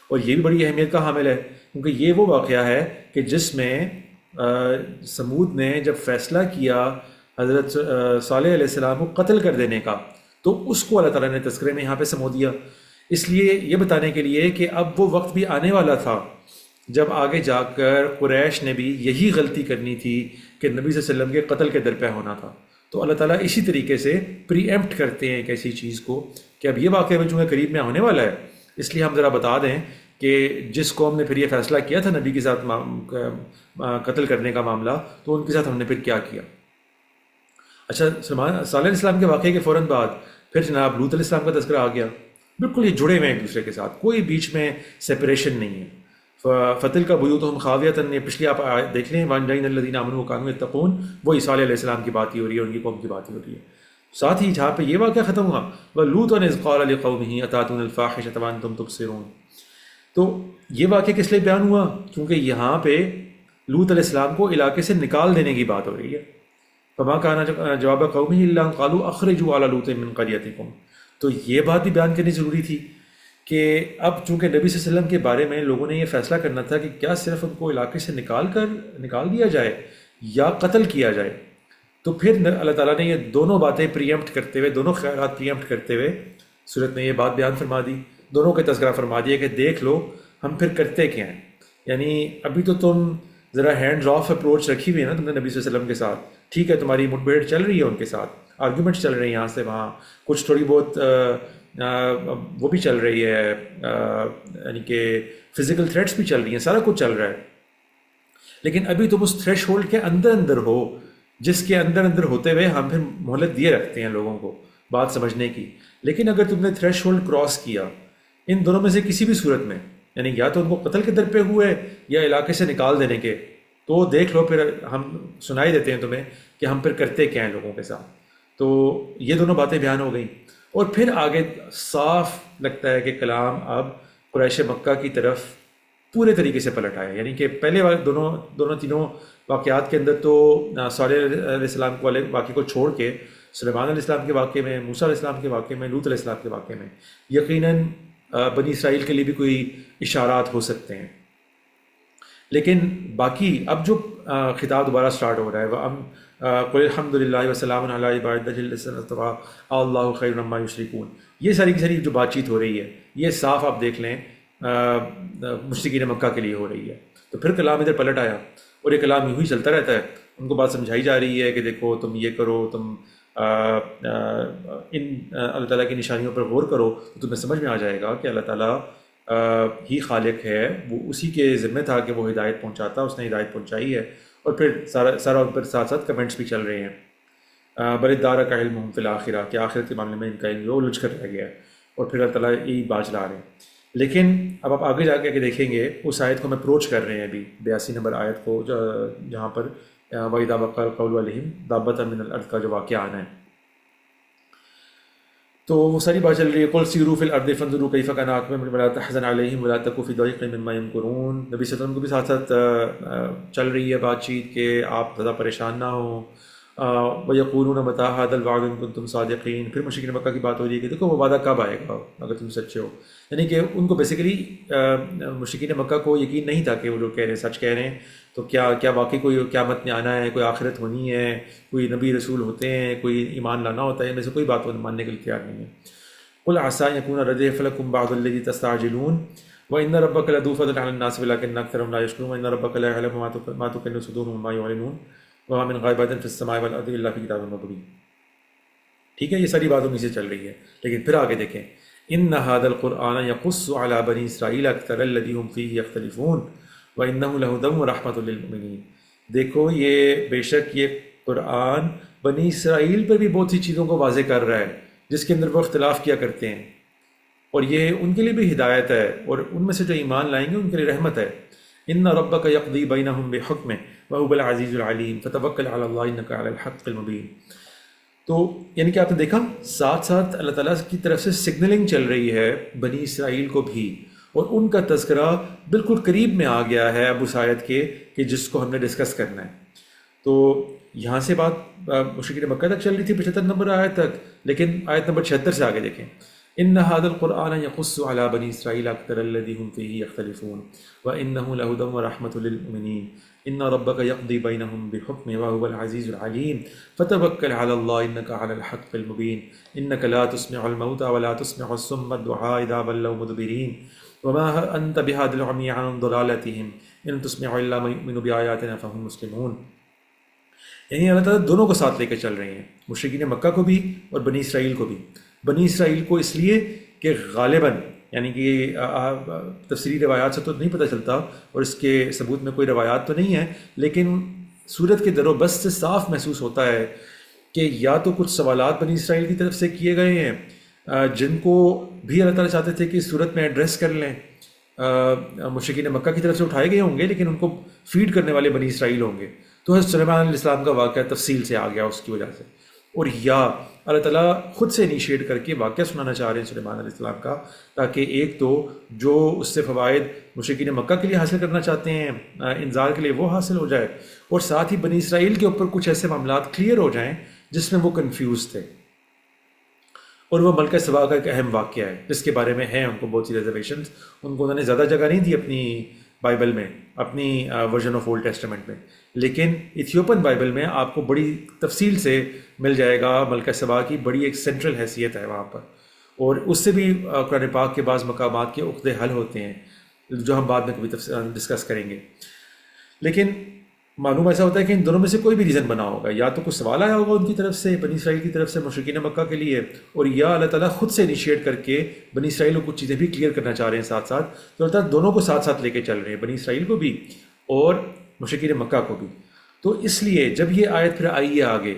اور یہ بھی بڑی اہمیت کا حامل ہے کیونکہ یہ وہ واقعہ ہے کہ جس میں سمود نے جب فیصلہ کیا حضرت صالح علیہ السلام کو قتل کر دینے کا تو اس کو اللہ تعالیٰ نے تذکرے میں یہاں پہ سمو دیا، اس لیے یہ بتانے کے لیے کہ اب وہ وقت بھی آنے والا تھا جب آگے جا کر قریش نے بھی یہی غلطی کرنی تھی کہ نبی صلی اللہ علیہ وسلم کے قتل کے درپے ہونا تھا۔ تو اللہ تعالیٰ اسی طریقے سے پری ایمپٹ کرتے ہیں ایک ایسی چیز کو کہ اب یہ واقعہ بھی چونکہ قریب میں ہونے والا ہے، اس لیے ہم ذرا بتا دیں کہ جس قوم نے پھر یہ فیصلہ کیا تھا نبی کے ساتھ قتل کرنے کا معاملہ، تو ان کے ساتھ ہم نے پھر کیا کیا۔ اچھا، صالح علیہ السلام کے واقعے کے فوراً بعد پھر جناب لوط علیہ السلام کا تذکرہ آ گیا، بالکل یہ جڑے ہوئے ہیں ایک دوسرے کے ساتھ، کوئی بیچ میں سیپریشن نہیں ہے۔ فتل کا بیوتہم خاویۃ، پچھلی آپ دیکھ لیں، وانجینا الذین آمنوا وکانوا یتقون، وہی صالح علیہ السلام کی بات ہی ہو رہی ہے، ان کی قوم کی بات ہی ہو رہی ہے۔ ساتھ ہی جہاں پہ یہ واقعہ ختم ہوا، وَلُوطًا إِذْ قَالَ لِقَوْمِهِ أَتَأْتُونَ الْفَاحِشَةَ وَأَنْتُمْ تُبْصِرُونَ، تو یہ واقعہ کس لیے بیان ہوا؟ کیونکہ یہاں پہ لوط علیہ السلام کو علاقے سے نکال دینے کی بات ہو رہی ہے۔ فَمَا كَانَ جَوَابَ قَوْمِهِ إِلَّا أَنْ قَالُوا أَخْرِجُوا آلَ لُوطٍ مِّن قَرْيَتِكُمْ، تو یہ بات بھی بیان کرنی ضروری تھی کہ اب چونکہ نبی صلی اللہ علیہ وسلم کے بارے میں لوگوں نے یہ فیصلہ کرنا تھا کہ کیا صرف ان کو علاقے سے نکال دیا جائے یا قتل کیا جائے، تو پھر اللہ تعالیٰ نے یہ دونوں باتیں پریمپٹ کرتے ہوئے، دونوں خیالات پریمپٹ کرتے ہوئے صورت میں یہ بات بیان فرما دی، دونوں کا تذکرہ فرما دیا کہ دیکھ لو ہم پھر کرتے کیا ہیں۔ یعنی ابھی تو تم ذرا ہینڈز آف اپروچ رکھی ہوئی ہے نا تم نے نبی صلی اللہ علیہ وسلم کے ساتھ، ٹھیک ہے، تمہاری مٹ بھیڑ چل رہی ہے ان کے ساتھ، آرگیومنٹس چل رہے ہیں یہاں سے وہاں، کچھ تھوڑی بہت وہ بھی چل رہی ہے، یعنی کہ فزیکل تھریٹس بھی چل رہی ہیں، سارا کچھ چل رہا ہے، لیکن ابھی تم اس تھریش ہولڈ کے اندر ہو جس کے اندر ہوتے ہوئے ہم پھر مہلت دیے رکھتے ہیں لوگوں کو بات سمجھنے کی۔ لیکن اگر تم نے تھریش ہولڈ کراس کیا ان دونوں میں سے کسی بھی صورت میں، یعنی یا تو ان کو قتل کے در پہ ہوئے یا علاقے سے نکال دینے کے، تو دیکھ لو پھر ہم سنائی دیتے ہیں تمہیں کہ ہم پھر کرتے کیا ہیں لوگوں کے ساتھ۔ تو یہ دونوں باتیں بیان ہو گئیں، اور پھر آگے صاف لگتا ہے کہ کلام اب قریش مکہ کی طرف پورے طریقے سے پلٹ آیا، یعنی کہ پہلے والے دونوں تینوں واقعات کے اندر تو صالح علیہ السلام والے واقعے کو چھوڑ کے سلیمان علیہ السلام کے واقعے میں، موسیٰ علیہ السلام کے واقعے میں، لوط علیہ السلام کے واقعے میں یقیناً بنی اسرائیل کے لیے بھی کوئی اشارات ہو سکتے ہیں، لیکن باقی اب جو خطاب دوبارہ سٹارٹ ہو رہا ہے، قُلِ الْحَمْدُ لِلَّهِ وَسَلَامٌ عَلَىٰ عِبَادِهِ الَّذِينَ اصْطَفَىٰ اللَّهُ خَيْرٌ عَمَّا يُشْرِكُونَ، یہ ساری کی ساری جو بات چیت ہو رہی ہے یہ صاف آپ دیکھ لیں مشرکین مکہ کے لیے ہو رہی ہے۔ تو پھر کلام ادھر پلٹ آیا، اور یہ کلام یوں ہی چلتا رہتا ہے، ان کو بات سمجھائی جا رہی ہے کہ دیکھو تم یہ کرو، تم ان اللہ تعالیٰ کی نشانیوں پر غور کرو تو تمہیں سمجھ میں آ جائے گا کہ اللہ تعالیٰ ہی خالق ہے، وہ اسی کے ذمہ تھا کہ وہ ہدایت پہنچاتا، اس نے ہدایت پہنچائی ہے۔ اور پھر سارا ان پر ساتھ ساتھ کمنٹس بھی چل رہے ہیں، بل ادارک علمہم فی الآخرہ، کہ آخرت کے معاملے میں ان کا علم جو الجھ کر رہ گیا ہے، اور پھر اللہ تعالیٰ یہی بات چلا رہے ہیں۔ لیکن اب آپ آگے جا کے دیکھیں گے اس آیت کو ہم اپروچ کر رہے ہیں ابھی 82 نمبر آیت کو، جہاں پر وَإِذَا وَقَعَ الْقَوْلُ عَلَيْهِمْ دَابَّةً مِّنَ الْأَرْضِ کا جو واقعہ آنا ہے۔ تو وہ ساری بات چل رہی ہے، قل سیروا فی الارض فانظروا کیف کان عاقبۃ ولا تحزن علیہم ولا تکوا فی ضیق مما یمکرون. نبی صلی اللہ علیہ وسلم کو بھی ساتھ ساتھ چل رہی ہے بات چیت کہ آپ زیادہ پریشان نہ ہوں. وَيَقُولُونَ مَتَىٰ هَٰذَا الْوَعْدُ إِن كُنتُمْ صَادِقِينَ. پھر مشرکین مکہ کی بات ہو رہی ہے کہ دیکھو وہ وعدہ کب آئے گا اگر تم سچے ہو. یعنی کہ ان کو بیسیکلی مشرکین مکہ کو یقین نہیں تھا کہ وہ لوگ کہہ رہے ہیں سچ کہہ رہے ہیں. تو کیا واقعی کوئی قیامت میں آنا ہے، کوئی آخرت ہونی ہے، کوئی نبی رسول ہوتے ہیں، کوئی ایمان لانا ہوتا ہے، ان میں سے کوئی بات ماننے کے لیے تیار نہیں ہے. قُلْ عَسَىٰ أَن يَكُونَ رَدِفَ لَكُم بَعْضُ الَّذِي تَسْتَعْجِلُونَ وَإِنَّ رَبَّكَ لَذُو فَضْلٍ عَلَى النَّاسِ وَلَٰكِنَّ أَكْثَرَهُمْ لَا يَشْكُرُونَ وَإِنَّ رَبَّكَ لَا يَعْلَمُ مَا تُكِنُّ صُدُورُهُمْ وَمَا يُعْلِنُونَ وَمَا مِنْ غَائِبَةٍ فِي السَّمَاءِ وَالْأَرْضِ إِلَّا فِي كِتَابٍ مُبِينٍ. ٹھیک ہے، یہ ساری بات انہیں سے چل رہی ہے. لیکن پھر آگے دیکھیں، إِنَّ هَٰذَا الْقُرْآنَ يَقُصُّ عَلَىٰ بَنِي إِسْرَائِيلَ أَكْثَرَ الَّذِي هُمْ فِيهِ يَخْتَلِفُونَ وَإِنَّهُ لَهُدًى وَرَحْمَةٌ لِّلْمُؤْمِنِينَ. دیکھو یہ بے شک یہ قرآن بنی اسرائیل پر بھی بہت سی چیزوں کو واضح کر رہا ہے جس کے اندر وہ اختلاف کیا کرتے ہیں، اور یہ ان کے لیے بھی ہدایت ہے، اور ان میں سے جو ایمان لائیں گے ان کے لیے رحمت ہے. ان ربک یقضی بینہم بحکمہ وہو العزیز العلیم فتوکل علی اللہ انک علی الحق المبین. تو یعنی کہ آپ نے دیکھا ساتھ ساتھ اللہ تعالیٰ کی طرف سے سگنلنگ چل رہی ہے بنی اسرائیل کو بھی، اور ان کا تذکرہ بالکل قریب میں آ گیا ہے اب اس آیت کے کہ جس کو ہم نے ڈسکس کرنا ہے. تو یہاں سے بات مشرکین مکہ تک چل رہی تھی 75 نمبر آیت تک، لیکن آیت نمبر 76 سے آگے دیکھیں. ان هذا القرآن يقص على بني اسرائيل اكثر الذي هم فيه يختلفون وانه لهدى ورحمة للمؤمنين ان ربك يقضي بينهم بحكمه وهو العزيز العليم فتوكل على الله انك على الحق المبين انك لا تسمع الموتى ولا تسمع الصم الدعاء اذا ولوا مدبرين وما انت بهاد العمي عن ضلالتهم ان تسمع الا من يؤمن بآياتنا فهم مسلمون. یعنی اللہ تعالیٰ دونوں کو ساتھ لے کر چل رہے ہیں، مشرکین مکہ کو بھی اور بنی اسرائیل کو بھی. بنی اسرائیل کو اس لیے کہ غالباً یعنی کہ تفسیری روایات سے تو نہیں پتہ چلتا اور اس کے ثبوت میں کوئی روایات تو نہیں ہے، لیکن صورت کے در و بست سے صاف محسوس ہوتا ہے کہ یا تو کچھ سوالات بنی اسرائیل کی طرف سے کیے گئے ہیں جن کو بھی اللہ تعالیٰ چاہتے تھے کہ اس صورت میں ایڈریس کر لیں. مشرکین مکہ کی طرف سے اٹھائے گئے ہوں گے لیکن ان کو فیڈ کرنے والے بنی اسرائیل ہوں گے. تو حضرت سلیمان علیہ السلام کا واقعہ تفصیل سے آ گیا اس کی وجہ سے، اور یا اللہ تعالیٰ خود سے انیشیٹ کر کے واقعہ سنانا چاہ رہے ہیں سلیمان علیہ السلام کا، تاکہ ایک تو جو اس سے فوائد مشرکین مکہ کے لیے حاصل کرنا چاہتے ہیں انذار کے لیے وہ حاصل ہو جائے، اور ساتھ ہی بنی اسرائیل کے اوپر کچھ ایسے معاملات کلیئر ہو جائیں جس میں وہ کنفیوز تھے. اور وہ ملکہ سبا کا ایک اہم واقعہ ہے جس کے بارے میں ہیں ان کو بہت سی ریزرویشنز، ان کو انہوں نے زیادہ جگہ نہیں دی اپنی بائبل میں، اپنی ورژن آف اولڈ ٹیسٹمنٹ میں، لیکن ایتھیوپین بائبل میں آپ کو بڑی تفصیل سے مل جائے گا. ملکہ سبا کی بڑی ایک سینٹرل حیثیت ہے وہاں پر، اور اس سے بھی قرآن پاک کے بعض مقامات کے عقدے حل ہوتے ہیں جو ہم بعد میں کبھی ڈسکس کریں گے. لیکن معلوم ایسا ہوتا ہے کہ ان دونوں میں سے کوئی بھی ریزن بنا ہوگا، یا تو کچھ سوال آیا ہوگا ان کی طرف سے بنی اسرائیل کی طرف سے مشرکین مکہ کے لیے، اور یا اللہ تعالیٰ خود سے انیشیٹ کر کے بنی اسرائیل کو کچھ چیزیں بھی کلیئر کرنا چاہ رہے ہیں ساتھ ساتھ. تو اللہ تعالیٰ دونوں کو ساتھ ساتھ لے کے چل رہے ہیں، بنی اسرائیل کو بھی اور مشرکین مکہ کو بھی. تو اس لیے جب یہ آیت پھر آئی ہے آگے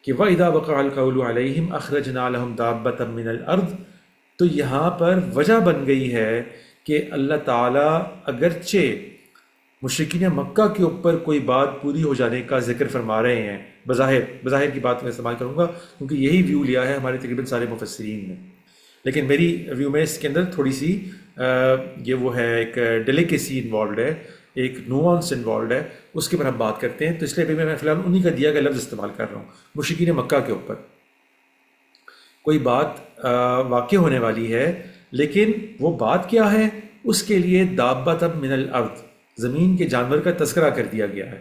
کہ وَإِذَا وَقَعَ الْقَوْلُ عَلَيْهِمْ أَخْرَجْنَا لَهُمْ دَابَّةً مِّنَ الْأَرْضِ، تو یہاں پر وجہ بن گئی ہے کہ اللہ تعالیٰ اگرچہ مشرکین مکہ کے اوپر کوئی بات پوری ہو جانے کا ذکر فرما رہے ہیں، بظاہر کی بات میں استعمال کروں گا کیونکہ یہی ویو لیا ہے ہمارے تقریباً سارے مفسرین نے، لیکن میری ویو میں اس کے اندر تھوڑی سی یہ وہ ہے ایک ڈیلیکیسی انوالوڈ ہے، ایک نوانس انوالوڈ ہے، اس کے اوپر ہم بات کرتے ہیں. تو اس لیے بھی میں فی الحال انہی کا دیا گیا لفظ استعمال کر رہا ہوں. مشرکین مکہ کے اوپر کوئی بات واقع ہونے والی ہے، لیکن وہ بات کیا ہے، اس کے لیے دابۃ من الارض، زمین کے جانور کا تذکرہ کر دیا گیا ہے.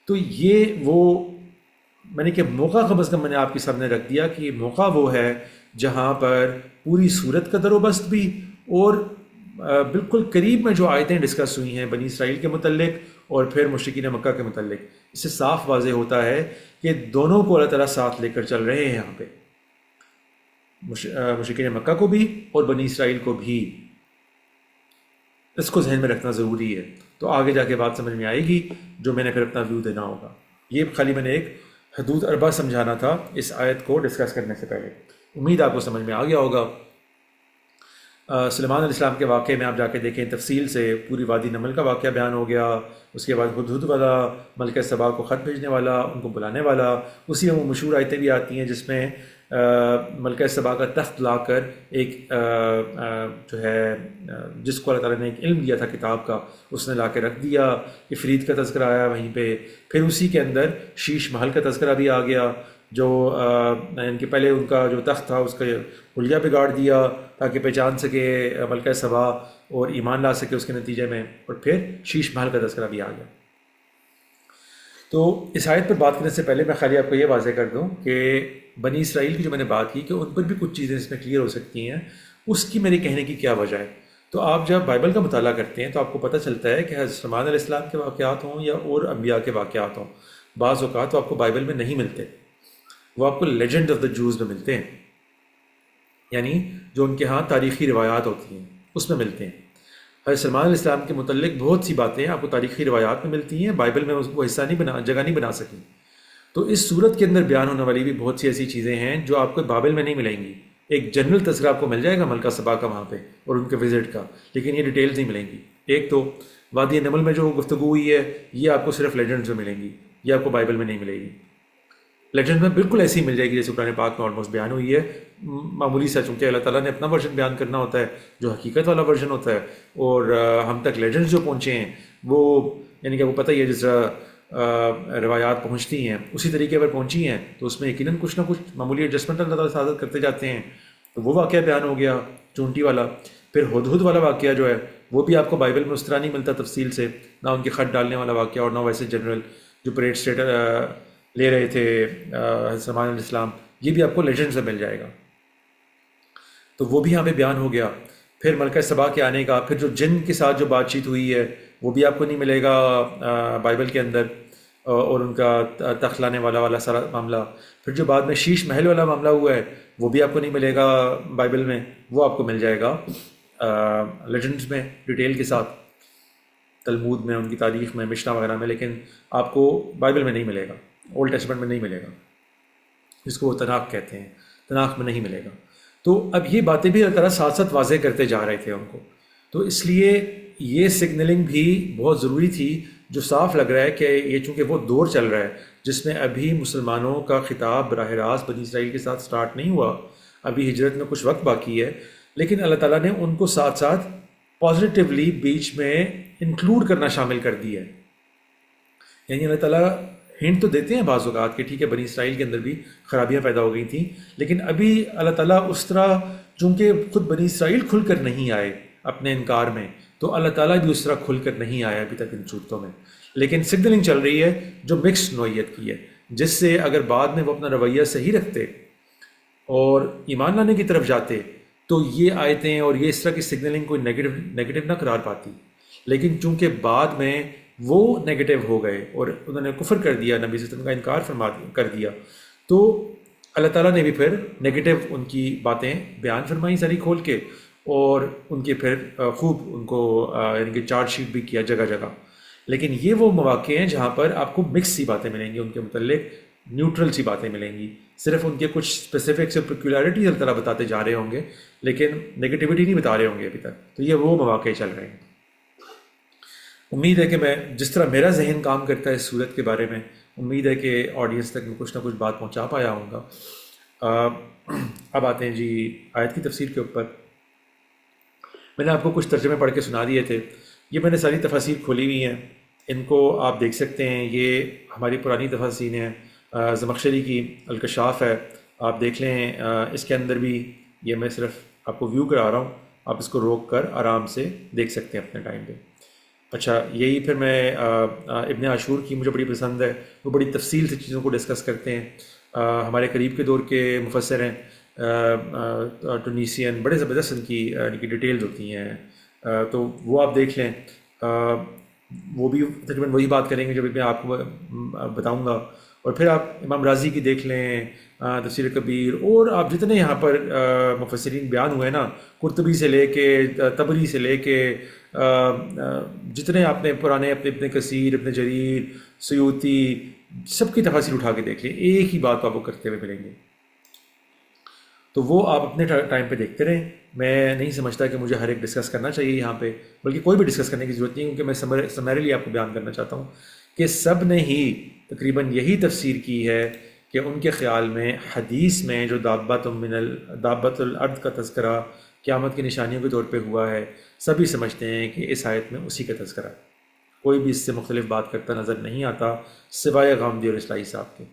تو یہ وہ میں نے کہ موقع کم از کم میں نے آپ کے سامنے رکھ دیا کہ یہ موقع وہ ہے جہاں پر پوری صورت کا در و بست بھی اور بالکل قریب میں جو آیتیں ڈسکس ہوئی ہیں بنی اسرائیل کے متعلق اور پھر مشرکین مکہ کے متعلق، اس سے صاف واضح ہوتا ہے کہ دونوں کو اللہ تعالیٰ ساتھ لے کر چل رہے ہیں یہاں پہ، مشرکین مکہ کو بھی اور بنی اسرائیل کو بھی. اس کو ذہن میں رکھنا ضروری ہے. تو آگے جا کے بات سمجھ میں آئے گی جو میں نے پھر اپنا ویو دینا ہوگا. یہ خالی میں نے ایک حدود اربع سمجھانا تھا اس آیت کو ڈسکس کرنے سے پہلے. امید آپ کو سمجھ میں آ گیا ہوگا. سلیمان علیہ السلام کے واقعے میں آپ جا کے دیکھیں تفصیل سے، پوری وادی نمل کا واقعہ بیان ہو گیا. اس کے بعد ہدہد والا، ملکہ سبا کو خط بھیجنے والا، ان کو بلانے والا، اسی میں وہ مشہور آیتیں بھی آتی ہیں جس میں ملکہ سبا کا تخت لا کر ایک جو ہے جس کو اللہ تعالیٰ نے ایک علم دیا تھا کتاب کا، اس نے لا کے رکھ دیا۔ عفریت کا تذکرہ آیا وہیں پہ، پھر اسی کے اندر شیش محل کا تذکرہ بھی آ گیا، جو ان کے پہلے ان کا جو تخت تھا اس کا حلیہ بگاڑ دیا تاکہ پہچان سکے ملکہ سبا اور ایمان لا سکے اس کے نتیجے میں، اور پھر شیش محل کا تذکرہ بھی آ گیا۔ تو اس آیت پر بات کرنے سے پہلے میں خالی آپ کو یہ واضح کر دوں کہ بنی اسرائیل کی جو میں نے بات کی کہ ان پر بھی کچھ چیزیں اس میں کلیئر ہو سکتی ہیں، اس کی میرے کہنے کی کیا وجہ ہے۔ تو آپ جب بائبل کا مطالعہ کرتے ہیں تو آپ کو پتہ چلتا ہے کہ حضرت سلیمان علیہ السلام کے واقعات ہوں یا اور انبیاء کے واقعات ہوں، بعض اوقات تو آپ کو بائبل میں نہیں ملتے، وہ آپ کو لیجنڈ آف دا جوز میں ملتے ہیں، یعنی جو ان کے ہاں تاریخی روایات ہوتی ہیں اس میں ملتے ہیں۔ حضرت سلیمان علیہ السلام کے متعلق بہت سی باتیں آپ کو تاریخی روایات میں ملتی ہیں، بائبل میں اس کو حصہ جگہ نہیں بنا سکی۔ تو اس صورت کے اندر بیان ہونے والی بھی بہت سی ایسی چیزیں ہیں جو آپ کو بائبل میں نہیں ملیں گی۔ ایک جنرل تذکرہ آپ کو مل جائے گا ملکہ سبا کا وہاں پہ اور ان کے وزٹ کا، لیکن یہ ڈیٹیلز نہیں ملیں گی۔ ایک تو وادی نمل میں جو گفتگو ہوئی ہے یہ آپ کو صرف لیجنڈز میں ملیں گی، یہ آپ کو بائبل میں نہیں ملے گی۔ لیجنڈ میں بالکل ایسی ہی مل جائے گی جیسے قرآن پاک میں آلموسٹ بیان ہوئی ہے، معمولی سا، چونکہ اللہ تعالیٰ نے اپنا ورژن بیان کرنا ہوتا ہے جو حقیقت والا ورژن ہوتا ہے، اور ہم تک لیجنڈ جو پہنچے ہیں وہ یعنی کہ وہ پتہ ہی ہے جس طرح روایات پہنچتی ہیں اسی طریقے پر پہنچی ہیں، تو اس میں یقیناً کچھ نہ کچھ معمولی ایڈجسٹمنٹ اللہ تعالیٰ سازت کرتے جاتے ہیں۔ تو وہ واقعہ بیان ہو گیا چونٹی والا۔ پھر ہدہد والا واقعہ جو ہے وہ بھی آپ کو بائبل میں اس طرح نہیں ملتا تفصیل سے، نہ ان کے خط ڈالنے والا واقعہ اور نہ ویسے جنرل جو پریڈ اسٹیٹ لے رہے تھے حضرت سلیمان علیہ السلام، یہ بھی آپ کو لیجنڈ سے مل جائے گا۔ تو وہ بھی یہاں پہ بیان ہو گیا۔ پھر ملکہ سبا کے آنے کا، پھر جو جن کے ساتھ جو بات چیت ہوئی ہے وہ بھی آپ کو نہیں ملے گا بائبل کے اندر، اور ان کا تخت لانے والا سارا معاملہ۔ پھر جو بعد میں شیش محل والا معاملہ ہوا ہے وہ بھی آپ کو نہیں ملے گا بائبل میں، وہ آپ کو مل جائے گا لیجنڈز میں ڈیٹیل کے ساتھ، تلمود میں، ان کی تاریخ میں، مشنا وغیرہ میں، لیکن آپ کو بائبل میں نہیں ملے گا، اولڈ ٹیسٹمنٹ میں نہیں ملے گا، جس کو وہ تناخ کہتے ہیں، تناخ میں نہیں ملے گا۔ تو اب یہ باتیں بھی اللہ تعالیٰ ساتھ ساتھ واضح کرتے جا رہے تھے ان کو، تو اس لیے یہ سگنلنگ بھی بہت ضروری تھی، جو صاف لگ رہا ہے کہ یہ چونکہ وہ دور چل رہا ہے جس میں ابھی مسلمانوں کا خطاب براہ راست بنی اسرائیل کے ساتھ سٹارٹ نہیں ہوا، ابھی ہجرت میں کچھ وقت باقی ہے، لیکن اللہ تعالیٰ نے ان کو ساتھ ساتھ پازیٹیولی بیچ میں انکلوڈ کرنا شامل کر دیا ہے۔ یعنی اللہ تعالیٰ ہنٹ تو دیتے ہیں بعض اوقات کہ ٹھیک ہے بنی اسرائیل کے اندر بھی خرابیاں پیدا ہو گئی تھیں، لیکن ابھی اللہ تعالیٰ اس طرح، چونکہ خود بنی اسرائیل کھل کر نہیں آئے اپنے انکار میں، تو اللہ تعالیٰ بھی اس طرح کھل کر نہیں آیا ابھی تک ان صورتوں میں، لیکن سگنلنگ چل رہی ہے جو مکس نوعیت کی ہے، جس سے اگر بعد میں وہ اپنا رویہ صحیح رکھتے اور ایمان لانے کی طرف جاتے تو یہ آیتیں اور یہ اس طرح کی سگنلنگ کوئی نیگیٹو نہ قرار پاتی، لیکن چونکہ بعد میں وہ نیگیٹو ہو گئے اور انہوں نے کفر کر دیا، نبی صلی اللہ علیہ وسلم کا انکار کر دیا، تو اللہ تعالیٰ نے بھی پھر نیگیٹو ان کی باتیں بیان فرمائی ساری کھول کے، اور ان کے پھر خوب ان کو یعنی کہ چارج شیٹ بھی کیا جگہ جگہ۔ لیکن یہ وہ مواقع ہیں جہاں پر آپ کو مکس سی باتیں ملیں گی، ان کے متعلق نیوٹرل سی باتیں ملیں گی، صرف ان کے کچھ اسپیسیفکس اور پرکولیرٹیز اللہ تعالیٰ بتاتے جا رہے ہوں گے، لیکن نیگیٹیوٹی نہیں بتا رہے ہوں گے ابھی تک۔ تو یہ وہ مواقع چل رہے ہیں۔ امید ہے کہ میں جس طرح میرا ذہن کام کرتا ہے اس صورت کے بارے میں، امید ہے کہ آڈینس تک میں کچھ نہ کچھ بات پہنچا پایا ہوں گا۔ اب آتے ہیں جی آیت کی تفسیر کے اوپر۔ میں نے آپ کو کچھ ترجمے پڑھ کے سنا دیے تھے، یہ میں نے ساری تفاسیر کھولی ہوئی ہیں، ان کو آپ دیکھ سکتے ہیں، یہ ہماری پرانی تفاسیر ہیں، زمخشری کی الکشاف ہے، آپ دیکھ لیں، اس کے اندر بھی یہ میں صرف آپ کو ویو کرا رہا ہوں، آپ اس کو روک کر آرام سے دیکھ سکتے ہیں اپنے ٹائم پہ۔ اچھا، یہی پھر میں ابن عاشور کی مجھے بڑی پسند ہے، وہ بڑی تفصیل سے چیزوں کو ڈسکس کرتے ہیں، ہمارے قریب کے دور کے مفسر ہیں ٹونیسین، بڑے زبردست ان کی ڈیٹیلز ہوتی ہیں، تو وہ آپ دیکھ لیں، وہ بھی تقریباً وہی بات کریں گے جو میں آپ کو بتاؤں گا۔ اور پھر آپ امام راضی کی دیکھ لیں، تفسیر کبیر، اور آپ جتنے یہاں پر مفسرین بیان ہوئے ہیں نا، قرطبی سے لے کے طبری سے لے کے جتنے آپ نے پرانے ابن کثیر، ابن جریر، سیوطی، سب کی تفاسیر اٹھا کے دیکھ لیں، ایک ہی بات آپ کو کرتے ہوئے ملیں گے۔ تو وہ آپ اپنے ٹائم پہ دیکھتے رہیں، میں نہیں سمجھتا کہ مجھے ہر ایک ڈسکس کرنا چاہیے یہاں پہ، بلکہ کوئی بھی ڈسکس کرنے کی ضرورت نہیں، کیونکہ میں سمیرلی آپ کو بیان کرنا چاہتا ہوں کہ سب نے ہی تقریباً یہی تفسیر کی ہے کہ ان کے خیال میں حدیث میں جو دابت الارض کا تذکرہ قیامت کی نشانیوں کے طور پہ ہوا ہے، سبھی سمجھتے ہیں کہ اس آیت میں اسی کا تذکرہ ہے، کوئی بھی اس سے مختلف بات کرتا نظر نہیں آتا سوائے غامدی اور اصلاحی صاحب کے۔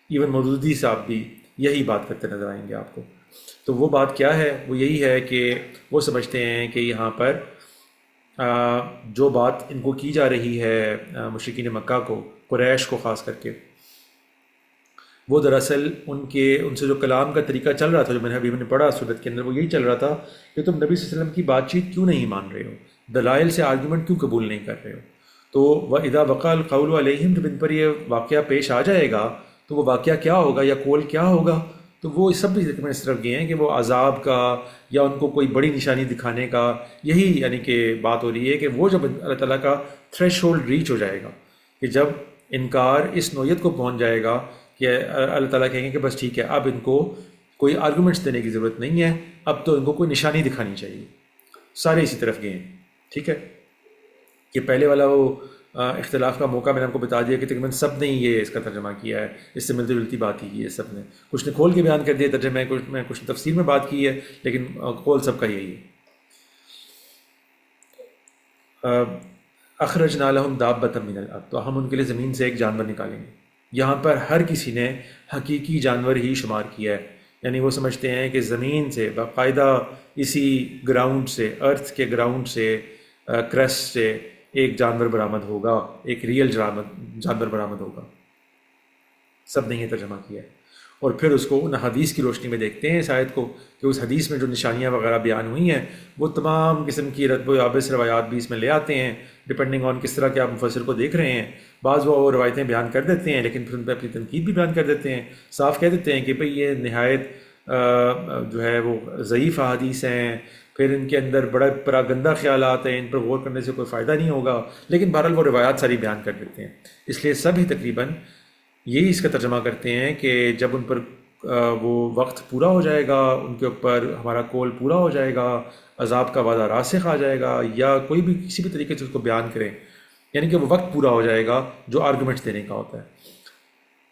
ایون مودودی صاحب بھی یہی بات کرتے نظر آئیں گے آپ کو۔ تو وہ بات کیا ہے؟ وہ یہی ہے کہ وہ سمجھتے ہیں کہ یہاں پر جو بات ان کو کی جا رہی ہے مشرکین مکہ کو، قریش کو خاص کر کے، وہ دراصل ان سے جو کلام کا طریقہ چل رہا تھا، جو میں نے ابھی پڑھا سورت کے اندر، وہ یہی چل رہا تھا کہ تم نبی صلی اللہ علیہ وسلم کی بات چیت کیوں نہیں مان رہے ہو، دلائل سے آرگومنٹ کیوں قبول نہیں کر رہے ہو۔ تو وَإِذَا وَقَعَ الْقَوْلُ عَلَيْهِمْ، جب ان پر یہ واقعہ پیش آ جائے گا تو وہ واقعہ کیا ہوگا یا قول کیا ہوگا؟ تو وہ سب بھی اس طرف گئے ہیں کہ وہ عذاب کا یا ان کو کوئی بڑی نشانی دکھانے کا، یہی یعنی کہ بات ہو رہی ہے کہ وہ جب اللہ تعالیٰ کا تھریش ہولڈ ریچ ہو جائے گا، کہ جب انکار اس نوعیت کو پہنچ جائے گا کہ اللہ تعالیٰ کہیں گے کہ بس ٹھیک ہے، اب ان کو کوئی آرگومنٹس دینے کی ضرورت نہیں ہے، اب تو ان کو کوئی نشانی دکھانی چاہیے۔ سارے اسی طرف گئے ہیں، ٹھیک ہے۔ کہ پہلے والا وہ اختلاف کا موقع میں نے آپ کو بتا دیا کہ تقریباً سب نے یہ اس کا ترجمہ کیا ہے، اس سے ملتی جلتی بات ہی کی ہے سب نے، کچھ نے کھول کے بیان کر دیا ترجمہ، کچھ نے تفسیر میں بات کی ہے، لیکن قول سب کا یہی ہے۔ اخرجنا لهم دابۃ من الارض، تو ہم ان کے لیے زمین سے ایک جانور نکالیں گے۔ یہاں پر ہر کسی نے حقیقی جانور ہی شمار کیا ہے، یعنی وہ سمجھتے ہیں کہ زمین سے باقاعدہ اسی گراؤنڈ سے، ارتھ کے گراؤنڈ سے، کرسٹ سے ایک جانور برآمد ہوگا، ایک ریئل جانور برآمد ہوگا۔ سب نے یہ ترجمہ کیا ہے، اور پھر اس کو ان حدیث کی روشنی میں دیکھتے ہیں اس آیت کو، کہ اس حدیث میں جو نشانیاں وغیرہ بیان ہوئی ہیں وہ تمام قسم کی رتب و یابس روایات بھی اس میں لے آتے ہیں، ڈپینڈنگ آن کس طرح کے آپ مفسر کو دیکھ رہے ہیں۔ بعض وہ روایتیں بیان کر دیتے ہیں لیکن پھر ان پہ اپنی تنقید بھی بیان کر دیتے ہیں، صاف کہہ دیتے ہیں کہ بھئی یہ نہایت جو ہے وہ ضعیف احادیث ہیں، پھر ان کے اندر بڑا پراگندہ خیالات ہیں، ان پر غور کرنے سے کوئی فائدہ نہیں ہوگا، لیکن بہرحال وہ روایات ساری بیان کر دیتے ہیں۔ اس لیے سب ہی تقریباً یہی اس کا ترجمہ کرتے ہیں کہ جب ان پر وہ وقت پورا ہو جائے گا، ان کے اوپر ہمارا قول پورا ہو جائے گا، عذاب کا وعدہ راسخ آ جائے گا، یا کوئی بھی کسی بھی طریقے سے اس کو بیان کریں، یعنی کہ وہ وقت پورا ہو جائے گا جو آرگومنٹس دینے کا ہوتا ہے،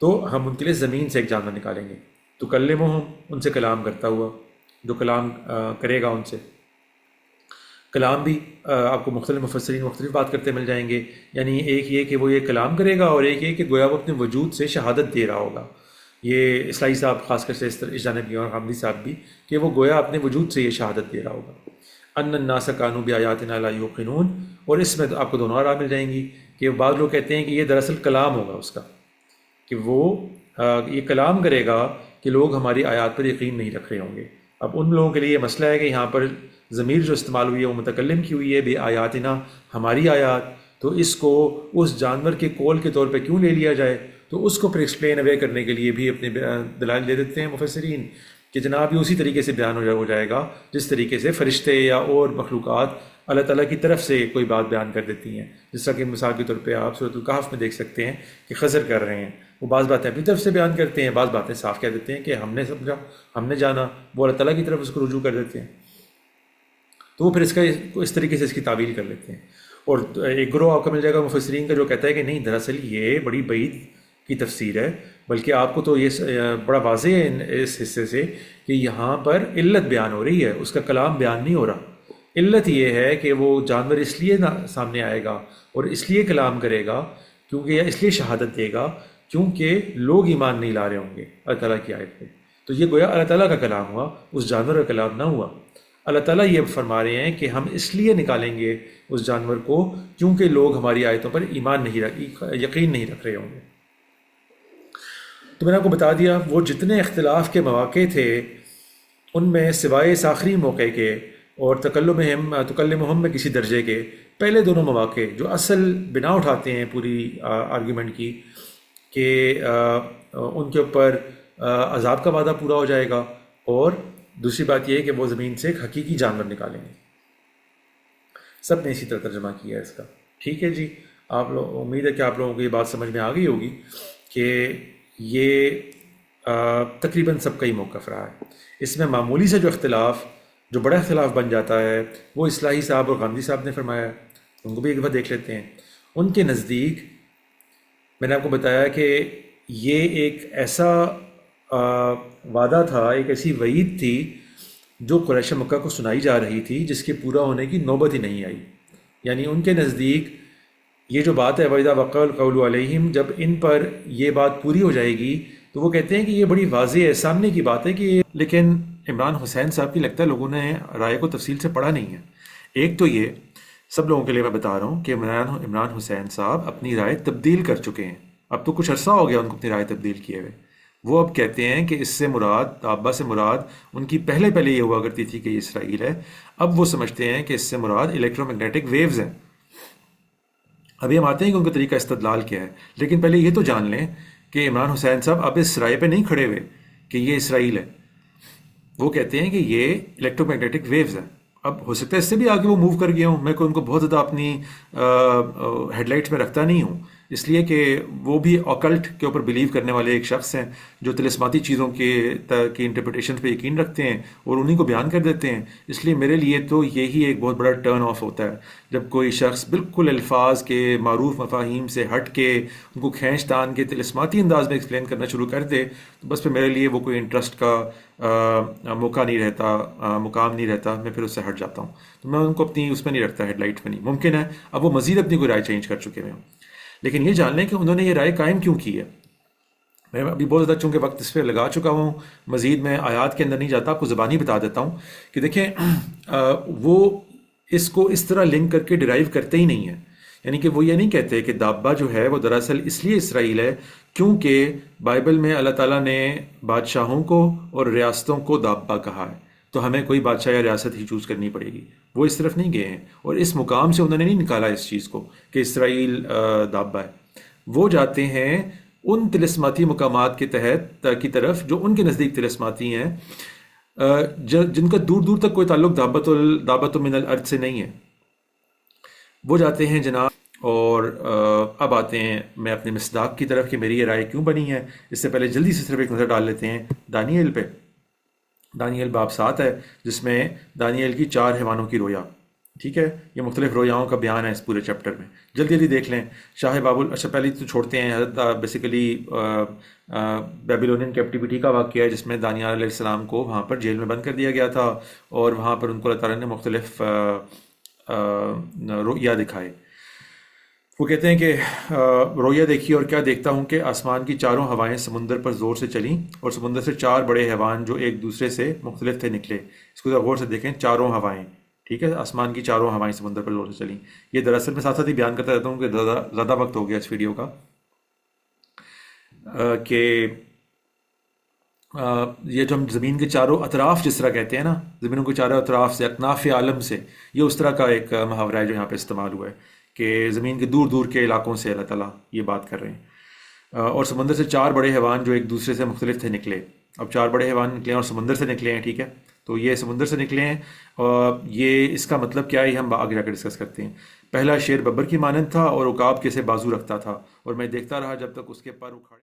تو ہم ان کے لیے زمین سے ایک جانور نکالیں گے، تو کلمہم، ان سے کلام کرتا ہوا، جو کلام کرے گا ان سے۔ کلام بھی آپ کو مختلف مفسرین مختلف بات کرتے مل جائیں گے، یعنی ایک یہ کہ وہ یہ کلام کرے گا، اور ایک یہ کہ گویا وہ اپنے وجود سے شہادت دے رہا ہوگا۔ یہ اصلاحی صاحب خاص کر سے اس جانب کی، اور حامدی صاحب بھی، کہ وہ گویا اپنے وجود سے یہ شہادت دے رہا ہوگا۔ ان الناس کانوا بآیاتنا لا یوقنون، اور اس میں آپ کو دونوں آراء مل جائیں گی، کہ بعض لوگ کہتے ہیں کہ یہ دراصل کلام ہوگا اس کا، کہ وہ یہ کلام کرے گا کہ لوگ ہماری آیات پر یقین نہیں رکھ رہے ہوں گے۔ اب ان لوگوں کے لیے یہ مسئلہ ہے کہ یہاں پر ضمیر جو استعمال ہوئی ہے وہ متکلم کی ہوئی ہے، بے آیاتنا، ہماری آیات، تو اس کو اس جانور کے قول کے طور پہ کیوں لے لیا جائے؟ تو اس کو پھر ایکسپلین اوے کرنے کے لیے بھی اپنے دلائل دے دیتے ہیں مفسرین، کہ جناب یہ اسی طریقے سے بیان ہو جائے گا جس طریقے سے فرشتے یا اور مخلوقات اللہ تعالیٰ کی طرف سے کوئی بات بیان کر دیتی ہیں، جس طرح کہ مثال کے طور پہ آپ سورۃ الکہف میں دیکھ سکتے ہیں کہ خضر کر رہے ہیں، وہ بعض باتیں اپنی طرف سے بیان کرتے ہیں، بعض باتیں صاف کہہ دیتے ہیں کہ ہم نے سمجھا، ہم نے جانا، وہ اللہ تعالیٰ کی طرف اس کو رجوع کر دیتے ہیں، تو وہ پھر اس طریقے سے اس کی تعویل کر لیتے ہیں۔ اور ایک گروہ آپ کو مل جائے گا مفسرین کا جو کہتا ہے کہ نہیں، دراصل یہ بڑی بعید کی تفسیر ہے، بلکہ آپ کو تو یہ بڑا واضح ہے اس حصے سے کہ یہاں پر علت بیان ہو رہی ہے، اس کا کلام بیان نہیں ہو رہا۔ علت یہ ہے کہ وہ جانور اس لیے سامنے آئے گا اور اس لیے کلام کرے گا کیونکہ، یا اس لیے شہادت دے گا کیونکہ لوگ ایمان نہیں لا رہے ہوں گے اللہ تعالیٰ کی آیت پہ۔ تو یہ گویا اللہ تعالیٰ کا کلام ہوا، اس جانور کا کلام نہ ہوا۔ اللہ تعالیٰ یہ فرما رہے ہیں کہ ہم اس لیے نکالیں گے اس جانور کو کیونکہ لوگ ہماری آیتوں پر یقین نہیں رکھ رہے ہوں گے۔ تو میں نے آپ کو بتا دیا وہ جتنے اختلاف کے مواقع تھے ان میں سوائے اس آخری موقع کے اور تکلمہم میں کسی درجے کے پہلے دونوں مواقع جو اصل بنا اٹھاتے ہیں پوری آرگیومنٹ کی، کہ ان کے اوپر عذاب کا وعدہ پورا ہو جائے گا، اور دوسری بات یہ ہے کہ وہ زمین سے ایک حقیقی جانور نکالیں گے۔ سب نے اسی طرح ترجمہ کیا ہے اس کا، ٹھیک ہے جی۔ آپ لوگ، امید ہے کہ آپ لوگوں کو یہ بات سمجھ میں آ گئی ہوگی کہ یہ تقریباً سب کا ہی موقف رہا ہے۔ اس میں معمولی سے جو اختلاف، جو بڑا اختلاف بن جاتا ہے، وہ اصلاحی صاحب اور غامدی صاحب نے فرمایا، ان کو بھی ایک دفعہ دیکھ لیتے ہیں۔ ان کے نزدیک میں نے آپ کو بتایا کہ یہ ایک ایسا وعدہ تھا، ایک ایسی وعید تھی جو قریش مکہ کو سنائی جا رہی تھی، جس کے پورا ہونے کی نوبت ہی نہیں آئی. یعنی ان کے نزدیک یہ جو بات ہے وَإِذَا وَقَعَ الْقَوْلُ عَلَيْهِمْ، جب ان پر یہ بات پوری ہو جائے گی تو وہ کہتے ہیں کہ یہ بڑی واضح ہے، سامنے کی بات ہے کہ لیکن عمران حسین صاحب کی لگتا ہے لوگوں نے رائے کو تفصیل سے پڑھا نہیں ہے. ایک تو یہ سب لوگوں کے لیے میں بتا رہا ہوں کہ عمران حسین صاحب اپنی رائے تبدیل کر چکے ہیں. اب تو کچھ عرصہ ہو گیا ان کو اپنی رائے تبدیل کیے ہوئے. وہ اب کہتے ہیں کہ اس سے مراد دابا سے مراد ان کی پہلے یہ ہوا کرتی تھی کہ یہ اسرائیل ہے. اب وہ سمجھتے ہیں کہ اس سے مراد الیکٹرو میگنیٹک ویوز ہیں. ابھی ہم آتے ہیں کہ ان کا طریقہ استدلال کیا ہے، لیکن پہلے یہ تو جان لیں کہ عمران حسین صاحب اب اس رائے پہ نہیں کھڑے ہوئے کہ یہ اسرائیل ہے. وہ کہتے ہیں کہ یہ الیکٹرو میگنیٹک ویوز ہیں. اب ہو سکتا ہے اس سے بھی آگے وہ موو کر گیا ہوں، میں کوئی ان کو بہت زیادہ اپنی ہیڈ لائٹس میں رکھتا نہیں ہوں، اس لیے کہ وہ بھی آکلٹ کے اوپر بلیو کرنے والے ایک شخص ہیں جو طلسماتی چیزوں کی انٹرپریٹیشن پہ یقین رکھتے ہیں اور انہیں کو بیان کر دیتے ہیں. اس لیے میرے لیے تو یہی ایک بہت بڑا ٹرن آف ہوتا ہے جب کوئی شخص بالکل الفاظ کے معروف مفاہیم سے ہٹ کے ان کو کھینچ تان کے طلسماتی انداز میں ایکسپلین کرنا شروع کر دے تو بس پھر میرے لیے وہ کوئی انٹرسٹ کا موقع نہیں رہتا، مقام نہیں رہتا، میں پھر اس سے ہٹ جاتا ہوں. تو میں ان کو اپنی اس میں نہیں رکھتا، ہیڈ لائٹ میں نہیں. ممکن ہے اب وہ مزید اپنی کوئی رائے چینج کر چکے ہیں، لیکن یہ جان لیں کہ انہوں نے یہ رائے قائم کیوں کی ہے. میں ابھی بہت زیادہ چونکہ وقت اس پہ لگا چکا ہوں، مزید میں آیات کے اندر نہیں جاتا، آپ کو زبانی بتا دیتا ہوں کہ دیکھیں وہ اس کو اس طرح لنک کر کے ڈرائیو کرتے ہی نہیں ہیں. یعنی کہ وہ یہ نہیں کہتے کہ دابا جو ہے وہ دراصل اس لیے اسرائیل ہے کیونکہ بائبل میں اللہ تعالیٰ نے بادشاہوں کو اور ریاستوں کو دابا کہا ہے تو ہمیں کوئی بادشاہ یا ریاست ہی چوز کرنی پڑے گی. وہ اس طرف نہیں گئے ہیں اور اس مقام سے انہوں نے نہیں نکالا اس چیز کو کہ اسرائیل دابا ہے. وہ جاتے ہیں ان طلسماتی مقامات کے تحت کی طرف جو ان کے نزدیک طلسماتی ہیں، جن کا دور دور تک کوئی تعلق دابت من الارض سے نہیں ہے. وہ جاتے ہیں جناب. اور اب آتے ہیں میں اپنے مصداق کی طرف کہ میری یہ رائے کیوں بنی ہے. اس سے پہلے جلدی سے صرف ایک نظر ڈال لیتے ہیں دانیل پہ. دانیل باب 7 ہے جس میں دانیل کی 4 حیوانوں کی رویا، ٹھیک ہے، یہ مختلف رویاؤں کا بیان ہے اس پورے چیپٹر میں. جلدی جلدی دیکھ لیں. شاہ بابل، اچھا پہلے تو چھوڑتے ہیں، حضرت بیسیکلی بیبیلونین کیپٹیوٹی کا واقعہ ہے جس میں دانیال علیہ السلام کو وہاں پر جیل میں بند کر دیا گیا تھا اور وہاں پر ان کو اللہ تعالیٰ نے مختلف رویا دکھائے. وہ کہتے ہیں کہ رویا دیکھی اور کیا دیکھتا ہوں کہ آسمان کی 4 ہوائیں سمندر پر زور سے چلیں اور سمندر سے 4 بڑے حیوان جو ایک دوسرے سے مختلف تھے نکلے. اس کو ذرا غور سے دیکھیں، 4 ہوائیں، ٹھیک ہے، آسمان کی 4 ہوائیں سمندر پر زور سے چلیں. یہ دراصل میں ساتھ ساتھ ہی بیان کرتا رہتا ہوں کہ زیادہ وقت ہو گیا اس ویڈیو کا کہ یہ جو ہم زمین کے چاروں اطراف جس طرح کہتے ہیں نا، زمینوں کے چاروں اطراف سے، اکناف عالم سے، یہ اس طرح کا ایک محاورہ ہے جو یہاں پہ استعمال ہوا ہے کہ زمین کے دور دور کے علاقوں سے اللہ تعالیٰ یہ بات کر رہے ہیں. اور سمندر سے 4 بڑے حیوان جو ایک دوسرے سے مختلف تھے نکلے. اب 4 بڑے حیوان نکلے ہیں اور سمندر سے نکلے ہیں، ٹھیک ہے، تو یہ سمندر سے نکلے ہیں. اور یہ اس کا مطلب کیا ہے یہ ہم آگے جا کے ڈسکس کرتے ہیں. پہلا شیر ببر کی مانند تھا اور عقاب کے سے بازو رکھتا تھا اور میں دیکھتا رہا جب تک اس کے پر اکھاڑے